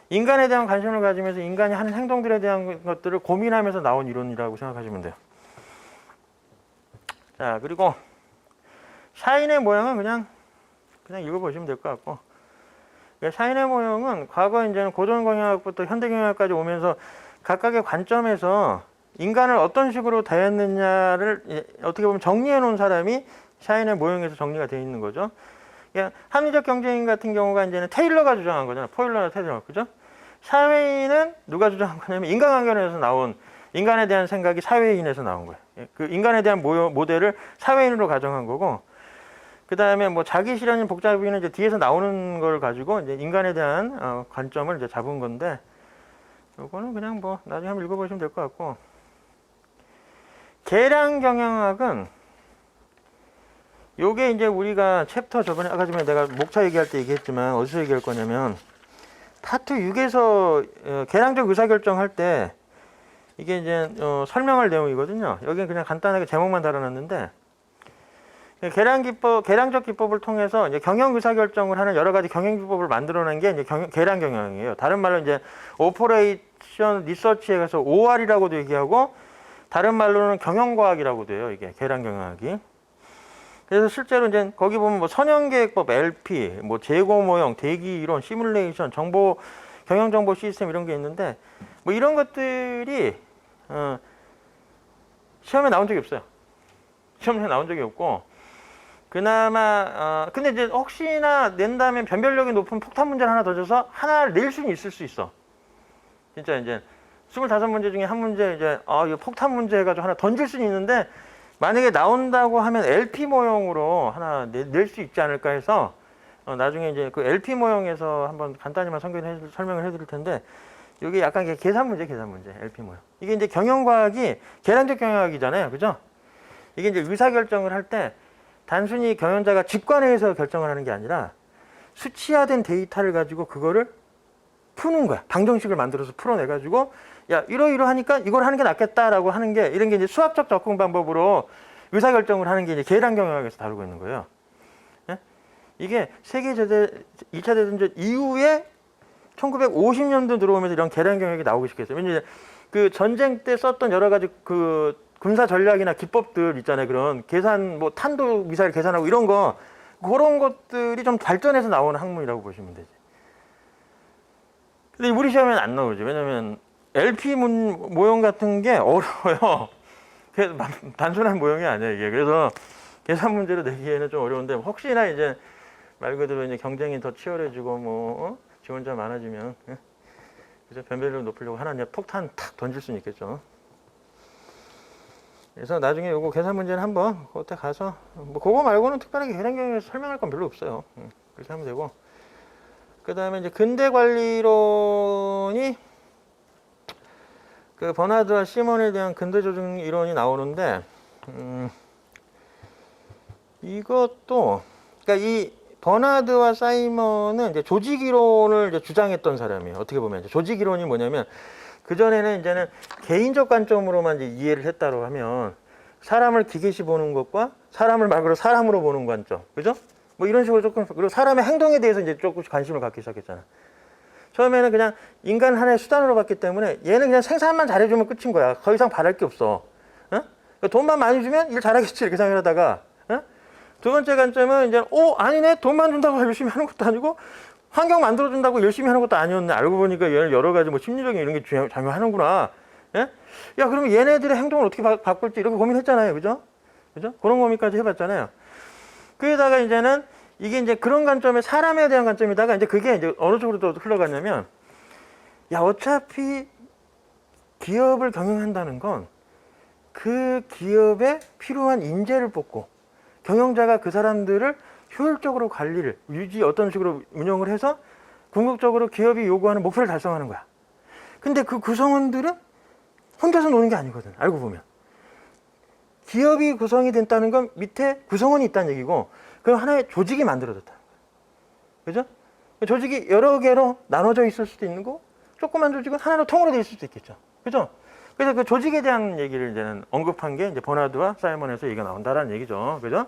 인간에 대한 관심을 가지면서 인간이 하는 행동들에 대한 것들을 고민하면서 나온 이론이라고 생각하시면 돼요. 자, 그리고 샤인의 모형은 그냥 읽어보시면 될 것 같고, 샤인의 모형은 과거 이제는 고전경영학부터 현대경영학까지 오면서 각각의 관점에서 인간을 어떤 식으로 대했느냐를 어떻게 보면 정리해 놓은 사람이 샤인의 모형에서 정리가 되어 있는 거죠. 합리적 경쟁인 같은 경우가 이제는 테일러가 주장한 거잖아요. 포일러나 테일러, 그죠? 샤인은 누가 주장한 거냐면 인간관계론에서 나온 인간에 대한 생각이 사회인에서 나온 거예요. 그 인간에 대한 모델을 사회인으로 가정한 거고, 그 다음에 뭐 자기 실현인 복잡인은 이제 뒤에서 나오는 걸 가지고 이제 인간에 대한 관점을 이제 잡은 건데, 요거는 그냥 뭐 나중에 한번 읽어보시면 될 것 같고, 계량 경영학은 요게 이제 우리가 챕터 저번에 아까 전에 내가 목차 얘기할 때 얘기했지만 어디서 얘기할 거냐면 파트 6에서 계량적 의사결정 할 때 이게 이제 설명할 내용이거든요. 여기는 그냥 간단하게 제목만 달아놨는데, 계량적 기법을 통해서 이제 경영 의사결정을 하는 여러 가지 경영 기법을 만들어낸 게 이제 계량 경영이에요. 다른 말로 이제 오퍼레이션 리서치에 가서 OR이라고도 얘기하고, 다른 말로는 경영과학이라고도 해요. 이게 계량 경영학이. 그래서 실제로 이제 거기 보면 뭐 선형계획법, LP, 뭐 재고 모형, 대기 이론, 시뮬레이션, 경영 정보 시스템 이런 게 있는데, 뭐 이런 것들이 시험에 나온 적이 없어요. 시험에 나온 적이 없고, 그나마 근데 이제 혹시나 낸다면 변별력이 높은 폭탄 문제를 하나 더 줘서 하나를 낼 수는 있을 수 있어. 진짜 이제 25문제 중에 한 문제 이제 이거 폭탄 문제 해가지고 하나 던질 수는 있는데, 만약에 나온다고 하면 LP 모형으로 하나 낼 수 있지 않을까 해서 나중에 이제 그 LP 모형에서 한번 간단히만 설명을 해드릴 텐데, 이게 약간 계산 문제, LP 모형. 이게 이제 경영과학이 계량적 경영학이잖아요, 그죠? 이게 이제 의사결정을 할 때 단순히 경영자가 직관해서 결정을 하는 게 아니라 수치화된 데이터를 가지고 그거를 푸는 거야. 방정식을 만들어서 풀어내가지고, 야, 이러이러하니까 이걸 하는 게 낫겠다라고 하는 게, 이런 게 이제 수학적 접근 방법으로 의사결정을 하는 게 이제 계량 경영학에서 다루고 있는 거예요. 예? 이게 세계 2차 대전전 이후에 1950년도 들어오면서 이런 계량 경영이 나오기 시작했어요. 왜냐면 그 전쟁 때 썼던 여러 가지 그 군사 전략이나 기법들 있잖아요. 그런 계산, 뭐 탄도 미사일 계산하고 이런 거, 그런 것들이 좀 발전해서 나오는 학문이라고 보시면 되지. 근데 우리 시험에는 안 나오지. 왜냐면 LP 모형 같은 게 어려워요. 단순한 모형이 아니야, 이게. 그래서 계산 문제로 내기에는 좀 어려운데, 혹시나 이제 말 그대로 이제 경쟁이 더 치열해지고 뭐 지원자 많아지면, 그래서 변별력을 높이려고 하나 이제 폭탄 탁 던질 수는 있겠죠. 그래서 나중에 요거 계산 문제는 한번 그때 가서 뭐 그거 말고는 특별하게 계량 경영에서 설명할 건 별로 없어요. 그렇게 하면 되고, 그 다음에 이제 근대 관리론이 그 버나드와 시몬에 대한 근대 조직 이론이 나오는데 이것도 그러니까 이 버나드와 사이먼은 이제 조직 이론을 이제 주장했던 사람이에요. 어떻게 보면 이제 조직 이론이 뭐냐면 그 전에는 이제는 개인적 관점으로만 이제 이해를 했다고 하면 사람을 기계시 보는 것과 사람을 말 그대로 사람으로 보는 관점, 그죠? 뭐 이런 식으로 조금 그리고 사람의 행동에 대해서 이제 조금씩 관심을 갖기 시작했잖아. 처음에는 그냥 인간 하나의 수단으로 봤기 때문에 얘는 그냥 생산만 잘해주면 끝인 거야. 더 이상 바랄 게 없어. 어? 그러니까 돈만 많이 주면 일 잘하겠지 이렇게 생각하다가 어? 두 번째 관점은 이제 아니네 돈만 준다고 열심히 하는 것도 아니고 환경 만들어준다고 열심히 하는 것도 아니었네. 알고 보니까 얘는 여러 가지 뭐 심리적인 이런 게 작용하는구나. 예? 야 그러면 얘네들의 행동을 어떻게 바꿀지 이렇게 고민했잖아요. 그죠? 그죠? 그런 고민까지 해봤잖아요. 그러다가 이제는 이게 이제 그런 관점에 사람에 대한 관점이다가 이제 그게 이제 어느 쪽으로 또 흘러갔냐면 야 어차피 기업을 경영한다는 건 그 기업에 필요한 인재를 뽑고 경영자가 그 사람들을 효율적으로 관리를 어떤 식으로 운영을 해서 궁극적으로 기업이 요구하는 목표를 달성하는 거야. 근데 그 구성원들은 혼자서 노는 게 아니거든. 알고 보면 기업이 구성이 됐다는 건 밑에 구성원이 있다는 얘기고 그럼 하나의 조직이 만들어졌다는 거야. 그죠? 조직이 여러 개로 나눠져 있을 수도 있는 거 조그만 조직은 하나로 통으로 돼 있을 수도 있겠죠. 그죠? 그래서 그 조직에 대한 얘기를 이제는 언급한 게 이제 버나드와 사이먼에서 얘기가 나온다라는 얘기죠. 그죠?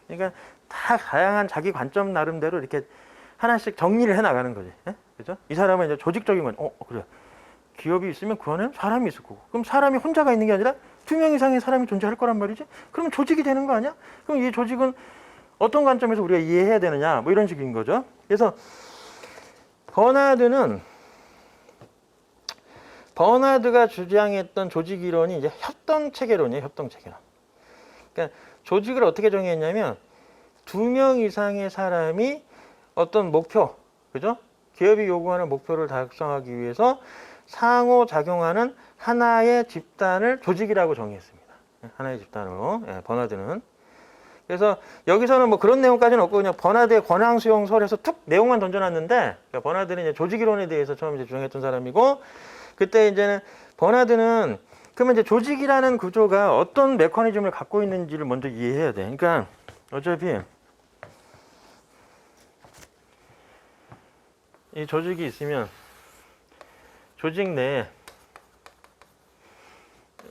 그러니까 다 다양한 자기 관점 나름대로 이렇게 하나씩 정리를 해 나가는 거지. 예? 그죠? 이 사람은 이제 조직적인 건, 그래. 기업이 있으면 그 안에는 사람이 있을 거고. 그럼 사람이 혼자가 있는 게 아니라 2명 이상의 사람이 존재할 거란 말이지? 그러면 조직이 되는 거 아니야? 그럼 이 조직은 어떤 관점에서 우리가 이해해야 되느냐? 뭐 이런 식인 거죠. 그래서 버나드가 주장했던 조직 이론이 이제 협동체계론이에요. 협동체계론. 그러니까 조직을 어떻게 정의했냐면 2명 이상의 사람이 어떤 목표, 그죠? 기업이 요구하는 목표를 달성하기 위해서 상호작용하는 하나의 집단을 조직이라고 정의했습니다. 하나의 집단으로, 버나드는. 그래서 여기서는 뭐 그런 내용까지는 없고 그냥 버나드의 권항수용설에서 툭 내용만 던져놨는데 그러니까 버나드는 이제 조직이론에 대해서 처음 이제 주장했던 사람이고 그때 이제는 버나드는 그러면 이제 조직이라는 구조가 어떤 메커니즘을 갖고 있는지를 먼저 이해해야 돼. 그러니까 어차피 이 조직이 있으면 조직 내에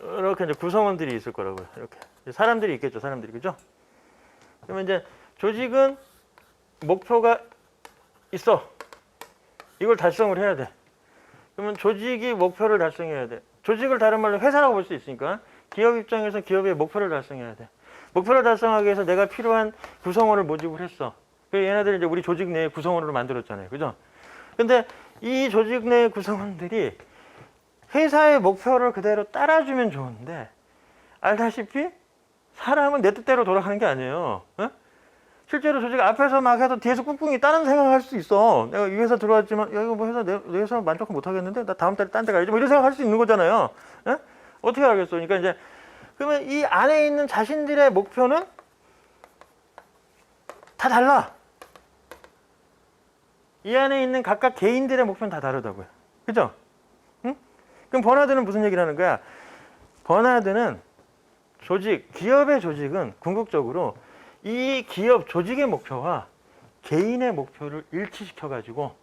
이렇게 이제 구성원들이 있을 거라고요. 이렇게 사람들이 있겠죠. 사람들이 그죠? 그러면 이제 조직은 목표가 있어. 이걸 달성을 해야 돼. 그러면 조직이 목표를 달성해야 돼. 조직을 다른 말로 회사라고 볼 수 있으니까 기업 입장에서 기업의 목표를 달성해야 돼. 목표를 달성하기 위해서 내가 필요한 구성원을 모집을 했어. 그래서 얘네들 이제 우리 조직 내에 구성원으로 만들었잖아요. 그죠? 근데 이 조직 내 구성원들이 회사의 목표를 그대로 따라주면 좋은데 알다시피 사람은 내 뜻대로 돌아가는 게 아니에요. 어? 실제로 조직 앞에서 막 해서 뒤에서 꿍꿍이 다른 생각을 할 수 있어. 내가 이 회사 들어왔지만 야 이거 뭐 회사 내 회사 만족 못 하겠는데 나 다음 달에 딴 데 가야지 뭐 이런 생각 할 수 있는 거잖아요. 어? 어떻게 알겠어? 그러니까 이제 그러면 이 안에 있는 자신들의 목표는 다 달라. 이 안에 있는 각각 개인들의 목표는 다 다르다고요. 그죠? 응? 그럼 버나드는 무슨 얘기를 하는 거야? 버나드는 기업의 조직은 궁극적으로 이 기업 조직의 목표와 개인의 목표를 일치시켜가지고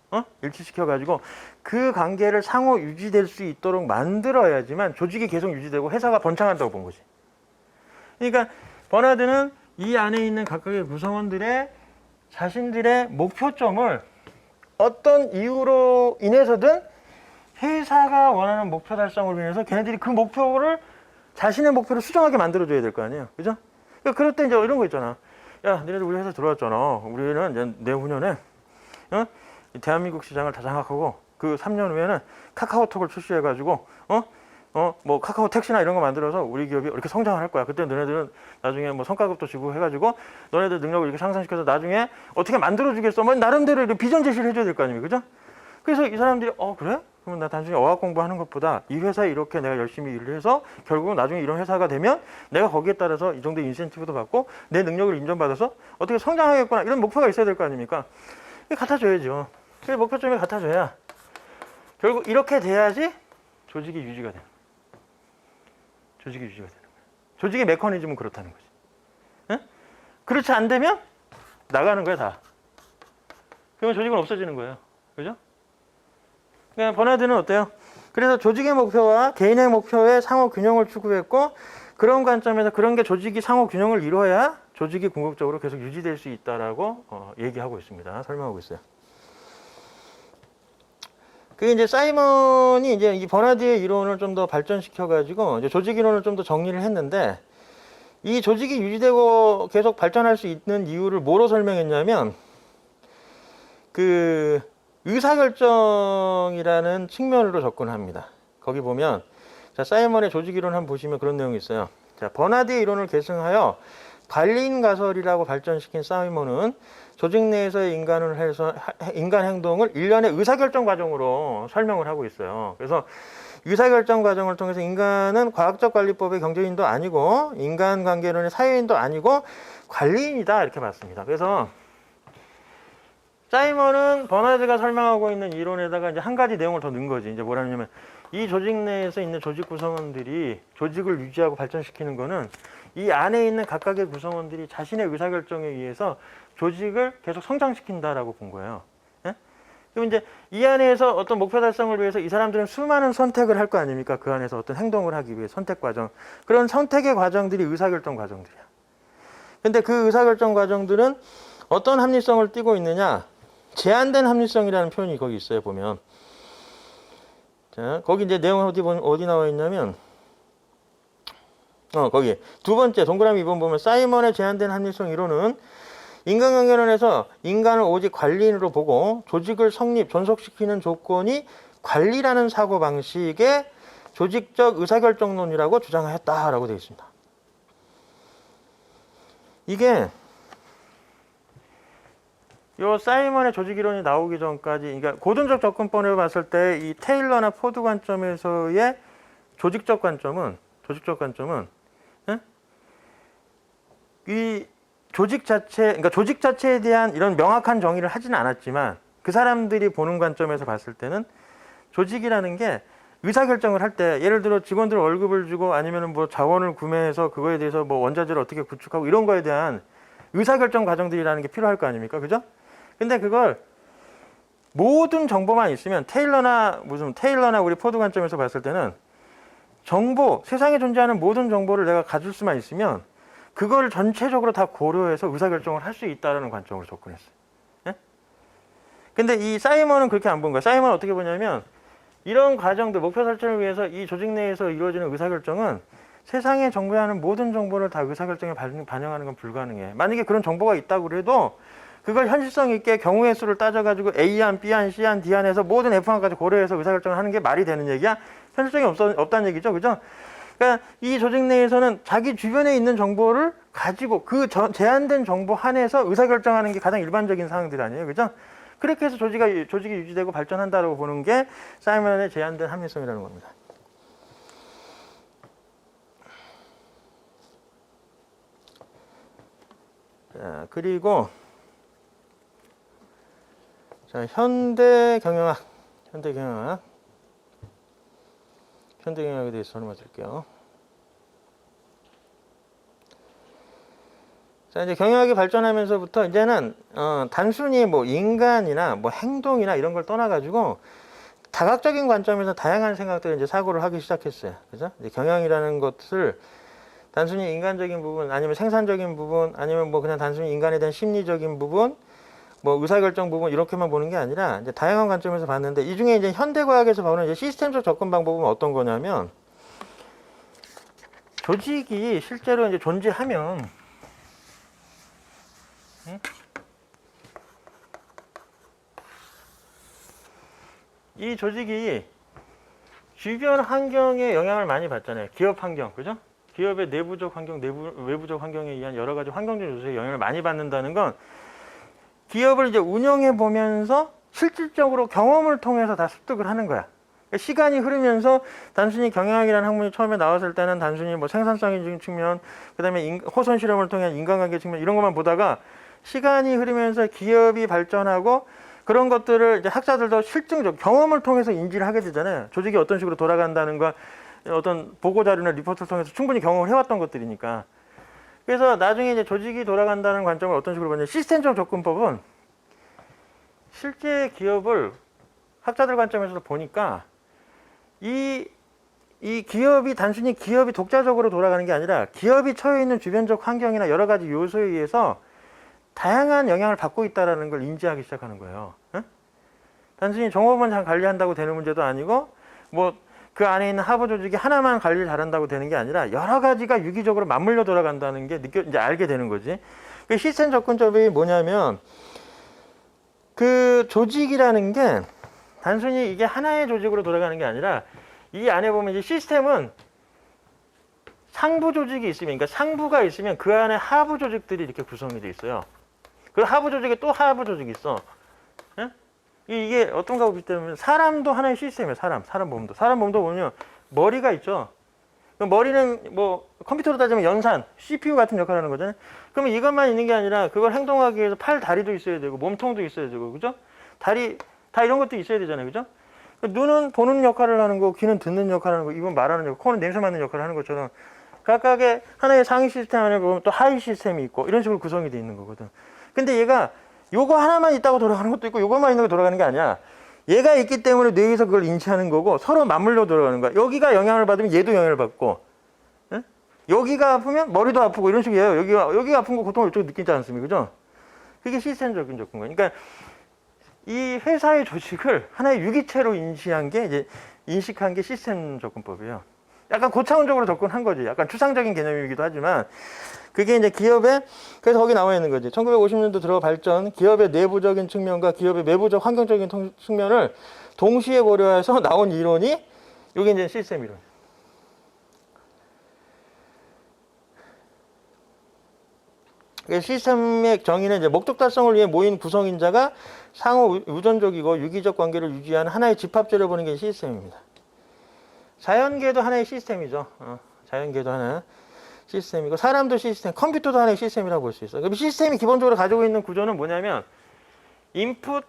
그 관계를 상호 유지될 수 있도록 만들어야지만 조직이 계속 유지되고 회사가 번창한다고 본 거지. 그러니까 버나드는 이 안에 있는 각각의 구성원들의 자신들의 목표점을 어떤 이유로 인해서든 회사가 원하는 목표 달성을 위해서 걔네들이 그 목표를 자신의 목표를 수정하게 만들어줘야 될 거 아니에요. 그죠? 그러니까 그럴 때 이제 이런 거 있잖아. 야, 너네들 우리 회사 들어왔잖아. 우리는 이제 내후년에 이 대한민국 시장을 다 장악하고 그 3년 후에는 카카오톡을 출시해가지고 뭐 카카오 택시나 이런 거 만들어서 우리 기업이 이렇게 성장을 할 거야. 그때 너네들은 나중에 뭐 성과급도 주고 해가지고 너네들 능력을 이렇게 상승시켜서 나중에 어떻게 만들어주겠어? 뭐 나름대로 이렇게 비전 제시를 해줘야 될 거 아닙니까? 그죠? 그래서 이 사람들이 그래? 그러면 나 단순히 어학 공부하는 것보다 이 회사에 이렇게 내가 열심히 일을 해서 결국은 나중에 이런 회사가 되면 내가 거기에 따라서 이 정도 인센티브도 받고 내 능력을 인정받아서 어떻게 성장하겠구나 이런 목표가 있어야 될 거 아닙니까? 갖다줘야죠. 그래서 목표점이 갖다줘야 결국 이렇게 돼야지 조직이 유지가 돼. 조직이 유지가 되는 거예요. 조직의 메커니즘은 그렇다는 거지. 예? 그렇지 안 되면 나가는 거야 다. 그러면 조직은 없어지는 거예요. 그죠? 그러니까 버나드는 어때요? 그래서 조직의 목표와 개인의 목표의 상호 균형을 추구했고, 그런 관점에서 그런 게 조직이 상호 균형을 이루어야 조직이 궁극적으로 계속 유지될 수 있다라고 얘기하고 있습니다. 설명하고 있어요. 그게 이제 사이먼이 이제 이 버나드의 이론을 좀 더 발전시켜가지고 이제 조직 이론을 좀 더 정리를 했는데, 이 조직이 유지되고 계속 발전할 수 있는 이유를 뭐로 설명했냐면, 그 의사결정이라는 측면으로 접근합니다. 거기 보면, 자, 사이먼의 조직 이론 한번 보시면 그런 내용이 있어요. 자, 버나드의 이론을 계승하여 관리인 가설이라고 발전시킨 사이먼은 조직 내에서의 인간 행동을 일련의 의사결정 과정으로 설명을 하고 있어요. 그래서 의사결정 과정을 통해서 인간은 과학적 관리법의 경제인도 아니고 인간관계론의 사회인도 아니고 관리인이다, 이렇게 봤습니다. 그래서 사이먼은 버나드가 설명하고 있는 이론에다가 이제 한 가지 내용을 더 넣은 거지. 이제 뭐라냐면, 이 조직 내에서 있는 조직 구성원들이 조직을 유지하고 발전시키는 거는 이 안에 있는 각각의 구성원들이 자신의 의사결정에 의해서 조직을 계속 성장시킨다라고 본 거예요. 예? 그럼 이제 이 안에서 어떤 목표 달성을 위해서 이 사람들은 수많은 선택을 할 거 아닙니까? 그 안에서 어떤 행동을 하기 위해 선택 과정. 그런 선택의 과정들이 의사결정 과정들이야. 근데 그 의사결정 과정들은 어떤 합리성을 띠고 있느냐? 제한된 합리성이라는 표현이 거기 있어요, 보면. 자, 거기 이제 내용 어디 나와 있냐면, 거기 두 번째 동그라미 2번 보면, 사이먼의 제한된 합리성 이론은 인간관계론에서 인간을 오직 관리인으로 보고 조직을 존속시키는 조건이 관리라는 사고방식의 조직적 의사결정론이라고 주장하였다라고 되어 있습니다. 이게 요 사이먼의 조직 이론이 나오기 전까지, 그러니까 고전적 접근법을 봤을 때 이 테일러나 포드 관점에서의 조직적 관점은 예? 이 조직 자체, 그러니까 조직 자체에 대한 이런 명확한 정의를 하지는 않았지만, 그 사람들이 보는 관점에서 봤을 때는 조직이라는 게 의사결정을 할 때, 예를 들어 직원들 월급을 주고 아니면 뭐 자원을 구매해서 그거에 대해서 뭐 원자재를 어떻게 구축하고 이런 거에 대한 의사결정 과정들이라는 게 필요할 거 아닙니까? 그죠? 근데 그걸 모든 정보만 있으면, 테일러나 우리 포드 관점에서 봤을 때는 세상에 존재하는 모든 정보를 내가 가질 수만 있으면 그걸 전체적으로 다 고려해서 의사결정을 할 수 있다는 관점으로 접근했어요. 예? 근데 이 사이먼은 그렇게 안 본 거예요. 사이먼은 어떻게 보냐면, 이런 과정들, 목표 설정을 위해서 이 조직 내에서 이루어지는 의사결정은 세상에 정보하는 모든 정보를 다 의사결정에 반영하는 건 불가능해. 만약에 그런 정보가 있다고 해도 그걸 현실성 있게 경우의 수를 따져가지고 A안, B안, C안, D안에서 모든 F안까지 고려해서 의사결정을 하는 게 말이 되는 얘기야? 현실성이 없다는 얘기죠. 그죠? 그러니까 이 조직 내에서는 자기 주변에 있는 정보를 가지고 그 제한된 정보 한에서 의사결정하는 게 가장 일반적인 상황들 아니에요. 그죠? 그렇게 해서 조직이 유지되고 발전한다고 보는 게 사이먼의 제한된 합리성이라는 겁니다. 자, 그리고 자, 현대 경영학에 대해서 설명을 드릴게요. 자, 이제 경영학이 발전하면서부터 이제는 단순히 뭐 인간이나 뭐 행동이나 이런 걸 떠나가지고 다각적인 관점에서 다양한 생각들을 이제 사고를 하기 시작했어요. 그죠? 이제 경영이라는 것을 단순히 인간적인 부분, 아니면 생산적인 부분, 아니면 뭐 그냥 단순히 인간에 대한 심리적인 부분, 뭐 의사결정 부분 이렇게만 보는 게 아니라 이제 다양한 관점에서 봤는데, 이 중에 이제 현대과학에서 보는 이제 시스템적 접근 방법은 어떤 거냐면, 조직이 실제로 이제 존재하면 이 조직이 주변 환경에 영향을 많이 받잖아요. 기업 환경, 그죠? 기업의 내부적 환경, 외부적 환경에 의한 여러 가지 환경적 요소에 영향을 많이 받는다는 건, 기업을 이제 운영해 보면서 실질적으로 경험을 통해서 다 습득을 하는 거야. 그러니까 시간이 흐르면서 단순히 경영학이라는 학문이 처음에 나왔을 때는 단순히 뭐 생산성의 측면, 그다음에 호선 실험을 통한 인간관계 측면 이런 것만 보다가, 시간이 흐르면서 기업이 발전하고 그런 것들을 이제 학자들도 실증적 경험을 통해서 인지를 하게 되잖아요. 조직이 어떤 식으로 돌아간다는 거, 어떤 보고 자료나 리포트를 통해서 충분히 경험을 해왔던 것들이니까. 그래서 나중에 이제 조직이 돌아간다는 관점을 어떤 식으로 보냐면 시스템적 접근법은 실제 기업을 학자들 관점에서 보니까 이 기업이 단순히 기업이 독자적으로 돌아가는 게 아니라 기업이 처해 있는 주변적 환경이나 여러 가지 요소에 의해서 다양한 영향을 받고 있다는 걸 인지하기 시작하는 거예요. 응? 단순히 종업원 잘 관리한다고 되는 문제도 아니고 뭐 그 안에 있는 하부 조직이 하나만 관리를 잘한다고 되는 게 아니라 여러 가지가 유기적으로 맞물려 돌아간다는 게 이제 알게 되는 거지. 그 시스템 접근법이 뭐냐면 그 조직이라는 게 단순히 이게 하나의 조직으로 돌아가는 게 아니라 이 안에 보면 이제 시스템은 상부 조직이 있으면, 그러니까 상부가 있으면 그 안에 하부 조직들이 이렇게 구성이 돼 있어요. 그 하부 조직에 또 하부 조직이 있어. 예? 이게 어떤 거하고 비슷하면 사람도 하나의 시스템이에요. 사람 몸도. 사람 몸도 보면 머리가 있죠. 머리는 뭐 컴퓨터로 따지면 연산, CPU 같은 역할을 하는 거잖아요. 그러면 이것만 있는 게 아니라 그걸 행동하기 위해서 팔, 다리도 있어야 되고 몸통도 있어야 되고, 그죠? 다리, 다 이런 것도 있어야 되잖아요. 그죠? 눈은 보는 역할을 하는 거, 귀는 듣는 역할을 하는 거, 입은 말하는 역할, 코는 냄새 맡는 역할을 하는 것처럼 각각의 하나의 상위 시스템 안에 보면 또 하위 시스템이 있고 이런 식으로 구성이 돼 있는 거거든. 근데 얘가 요거 하나만 있다고 돌아가는 것도 있고 요것만 있는 거 돌아가는 게 아니야. 얘가 있기 때문에 뇌에서 그걸 인지하는 거고 서로 맞물려 돌아가는 거야. 여기가 영향을 받으면 얘도 영향을 받고, 예? 여기가 아프면 머리도 아프고 이런 식이에요. 여기가 아픈 거 고통을 이쪽 느끼지 않습니까? 그죠? 그게 시스템적인 접근 거예요. 그러니까 이 회사의 조직을 하나의 유기체로 인식한 게 시스템 접근법이에요. 약간 고차원적으로 접근한 거지. 약간 추상적인 개념이기도 하지만 그게 이제 기업의, 그래서 거기 나와 있는 거지. 1950년도 들어 발전, 기업의 내부적인 측면과 기업의 외부적 환경적인 측면을 동시에 고려해서 나온 이론이 이게 이제 시스템 이론. 시스템의 정의는 이제 목적 달성을 위해 모인 구성인자가 상호 우존적이고 유기적 관계를 유지하는 하나의 집합체를 보는 게 시스템입니다. 자연계도 하나의 시스템이죠. 자연계도 하나 시스템이고 사람도 시스템, 컴퓨터도 하나의 시스템이라고 볼 수 있어요. 그럼 시스템이 기본적으로 가지고 있는 구조는 뭐냐면 인풋,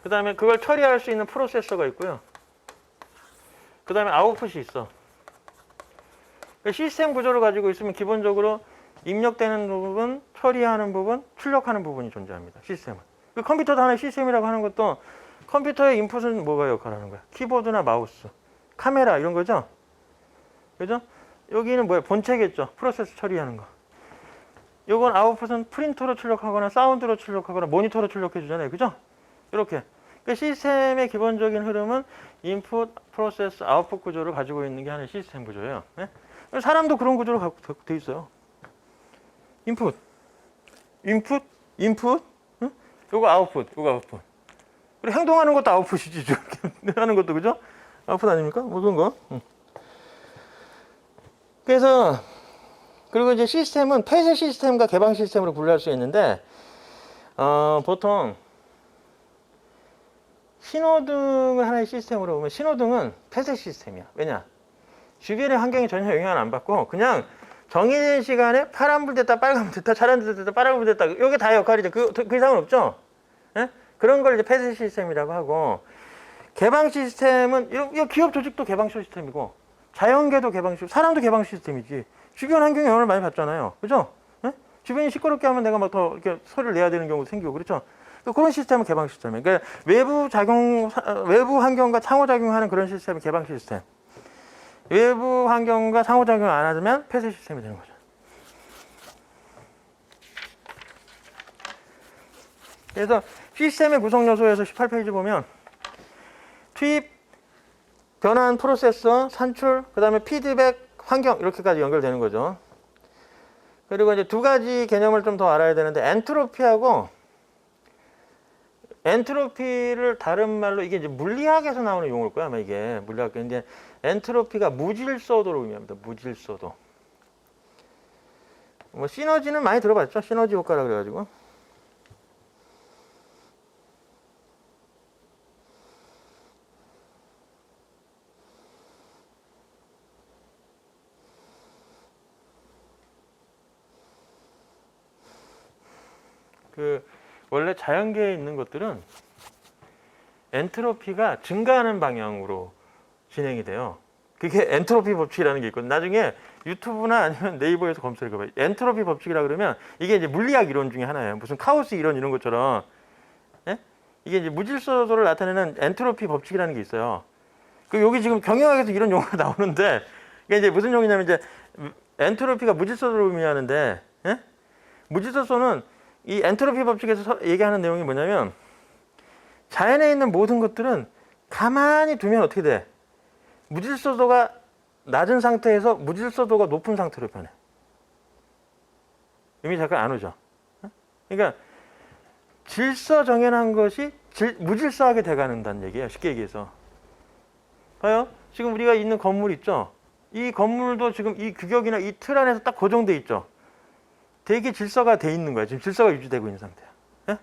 그 다음에 그걸 처리할 수 있는 프로세서가 있고요. 그 다음에 아웃풋이 있어. 시스템 구조를 가지고 있으면 기본적으로 입력되는 부분, 처리하는 부분, 출력하는 부분이 존재합니다. 시스템은. 그 컴퓨터도 하나의 시스템이라고 하는 것도 컴퓨터의 인풋은 뭐가 역할을 하는 거야? 키보드나 마우스, 카메라 이런 거죠? 그죠? 여기는 뭐야? 본체겠죠? 프로세스 처리하는 거. 요건 아웃풋은 프린터로 출력하거나 사운드로 출력하거나 모니터로 출력해 주잖아요. 그죠? 이렇게. 그 시스템의 기본적인 흐름은 인풋, 프로세스, 아웃풋 구조를 가지고 있는 게 하나의 시스템 구조예요. 네? 사람도 그런 구조로 갖고 돼 있어요. 인풋, 응? 요거 아웃풋, 요거 아웃풋. 그리고 행동하는 것도 아웃풋이지. 하는 것도, 그죠? 아웃풋 아닙니까? 뭐 그런 거. 응. 그래서, 그리고 이제 시스템은 폐쇄 시스템과 개방 시스템으로 분류할 수 있는데, 보통, 신호등을 하나의 시스템으로 보면 신호등은 폐쇄 시스템이야. 왜냐? 주변의 환경에 전혀 영향을 안 받고, 그냥 정해진 시간에 파란불 됐다, 빨간불 됐다, 차란불 됐다, 빨간불 됐다. 이게 다 역할이죠. 그 이상은 없죠? 예? 그런 걸 이제 폐쇄 시스템이라고 하고, 개방 시스템은, 이 기업 조직도 개방 시스템이고, 자연계도 개방 시스템, 사람도 개방 시스템이지. 주변 환경에 영향을 많이 받잖아요. 그죠? 예? 주변이 시끄럽게 하면 내가 막 더 이렇게 소리를 내야 되는 경우도 생기고, 그렇죠? 그런 시스템은 개방 시스템이에요. 그러니까 외부 환경과 상호작용하는 그런 시스템이 개방 시스템. 외부 환경과 상호작용 안 하면 폐쇄 시스템이 되는 거죠. 그래서 시스템의 구성 요소에서 18페이지 보면 투입, 변환, 프로세서, 산출, 그 다음에 피드백, 환경 이렇게까지 연결되는 거죠. 그리고 이제 두 가지 개념을 좀 더 알아야 되는데 엔트로피를 다른 말로 이게 이제 물리학에서 나오는 용어일 거야 아마 이게 물리학. 근데 엔트로피가 무질서도를 의미합니다. 무질서도. 뭐 시너지는 많이 들어봤죠? 시너지 효과라 그래가지고. 원래 자연계에 있는 것들은 엔트로피가 증가하는 방향으로 진행이 돼요. 그게 엔트로피 법칙이라는 게 있거든요. 나중에 유튜브나 아니면 네이버에서 검색해봐요. 엔트로피 법칙이라 그러면 이게 이제 물리학 이론 중에 하나예요. 무슨 카오스 이론 이런 것처럼. 예? 이게 이제 무질서도를 나타내는 엔트로피 법칙이라는 게 있어요. 그 여기 지금 경영학에서 이런 용어가 나오는데 이게 이제 무슨 용이냐면 이제 엔트로피가 무질서도를 의미하는데 예? 무질서도는 이 엔트로피 법칙에서 얘기하는 내용이 뭐냐면 자연에 있는 모든 것들은 가만히 두면 어떻게 돼? 무질서도가 낮은 상태에서 무질서도가 높은 상태로 변해. 의미 잠깐 안 오죠? 그러니까 질서 정연한 것이 무질서하게 돼가는다는 얘기예요. 쉽게 얘기해서. 봐요. 지금 우리가 있는 건물 있죠? 이 건물도 지금 이 규격이나 이 틀 안에서 딱 고정돼 있죠? 되게 질서가 돼 있는 거야. 지금 질서가 유지되고 있는 상태야. 예?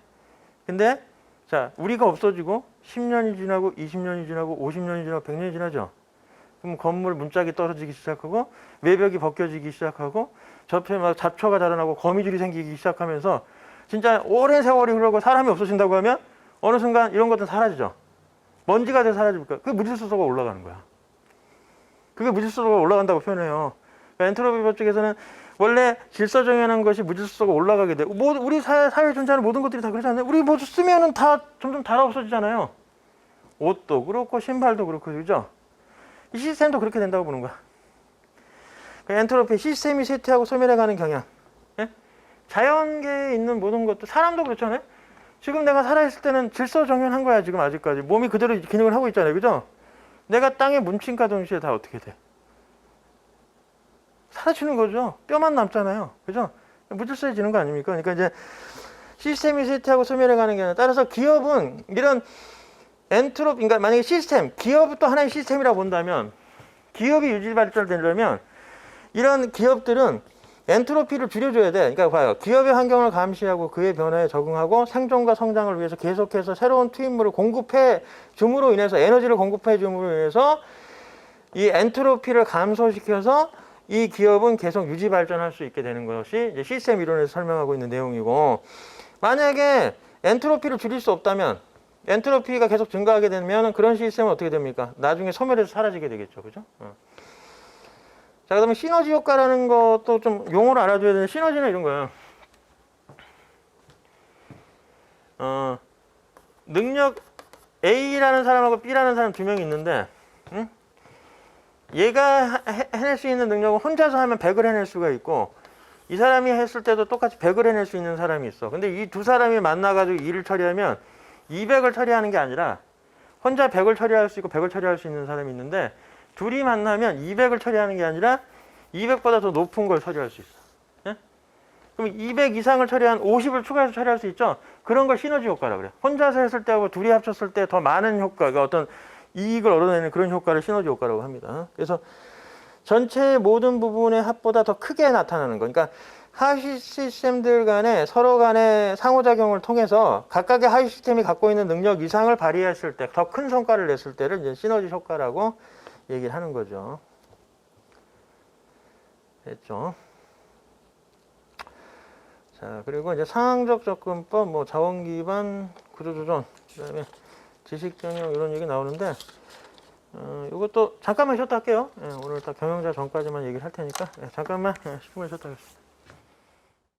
근데 자, 우리가 없어지고 10년이 지나고 20년이 지나고 50년이 지나고 100년이 지나죠? 그럼 건물 문짝이 떨어지기 시작하고 외벽이 벗겨지기 시작하고 옆에 막 잡초가 자라나고 거미줄이 생기기 시작하면서 진짜 오랜 세월이 흐르고 사람이 없어진다고 하면 어느 순간 이런 것들은 사라지죠. 먼지가 돼서 사라집니까? 그게 무질서도가 올라가는 거야. 그게 무질서도가 올라간다고 표현해요. 그러니까 엔트로피 법칙에서는 원래 질서정연한 것이 무질서도가 올라가게 돼. 우리 사회에 존재하는 모든 것들이 다 그렇지 않나요? 우리 뭐 쓰면은 다 점점 닳아 없어지잖아요. 옷도 그렇고 신발도 그렇고 그죠? 이 시스템도 그렇게 된다고 보는 거야. 그러니까 엔트로피 시스템이 쇠퇴하고 소멸해가는 경향. 예? 자연계에 있는 모든 것도 사람도 그렇잖아요. 지금 내가 살아있을 때는 질서정연한 거야. 지금 아직까지 몸이 그대로 기능을 하고 있잖아요. 그죠? 내가 땅에 뭉친과 동시에 다 어떻게 돼? 사라지는 거죠. 뼈만 남잖아요. 그죠? 무질서해지는 거 아닙니까? 그러니까 이제 시스템이 쇠퇴하고 소멸해가는 게 아니라 따라서 기업은 이런 엔트로피, 그러니까 만약에 시스템, 기업도 하나의 시스템이라고 본다면 기업이 유지 발전되려면 이런 기업들은 엔트로피를 줄여줘야 돼. 그러니까 봐요. 기업의 환경을 감시하고 그의 변화에 적응하고 생존과 성장을 위해서 계속해서 새로운 투입물을 공급해 줌으로 인해서 에너지를 공급해 줌으로 인해서 이 엔트로피를 감소시켜서 이 기업은 계속 유지 발전할 수 있게 되는 것이 이제 시스템 이론에서 설명하고 있는 내용이고, 만약에 엔트로피를 줄일 수 없다면 엔트로피가 계속 증가하게 되면 그런 시스템은 어떻게 됩니까? 나중에 소멸해서 사라지게 되겠죠. 그죠? 자, 그 다음에 시너지 효과라는 것도 좀 용어를 알아줘야 되는데, 시너지는 이런 거예요. 능력 A라는 사람하고 B라는 사람 두 명이 있는데, 응? 얘가 해낼 수 있는 능력은 혼자서 하면 100을 해낼 수가 있고, 이 사람이 했을 때도 똑같이 100을 해낼 수 있는 사람이 있어. 근데 이 두 사람이 만나가지고 일을 처리하면 200을 처리하는 게 아니라 혼자 100을 처리할 수 있고 100을 처리할 수 있는 사람이 있는데, 둘이 만나면 200을 처리하는 게 아니라 200보다 더 높은 걸 처리할 수 있어. 예? 그럼 200 이상을 처리한 50을 추가해서 처리할 수 있죠? 그런 걸 시너지 효과라고 그래요. 혼자서 했을 때하고 둘이 합쳤을 때 더 많은 효과가 어떤 이익을 얻어내는 그런 효과를 시너지 효과라고 합니다. 그래서 전체의 모든 부분의 합보다 더 크게 나타나는 거. 그러니까 하위 시스템들 간에 서로 간의 상호작용을 통해서 각각의 하위 시스템이 갖고 있는 능력 이상을 발휘했을 때, 더 큰 성과를 냈을 때를 이제 시너지 효과라고 얘기를 하는 거죠. 됐죠? 자, 그리고 이제 상황적 접근법, 뭐 자원 기반 구조조정, 그다음에 지식 경영 이런 얘기 나오는데, 이것도 잠깐만 쉬었다 할게요. 오늘 딱 경영자 전까지만 얘기를 할 테니까 잠깐만 10분만 쉬었다 하겠습니다.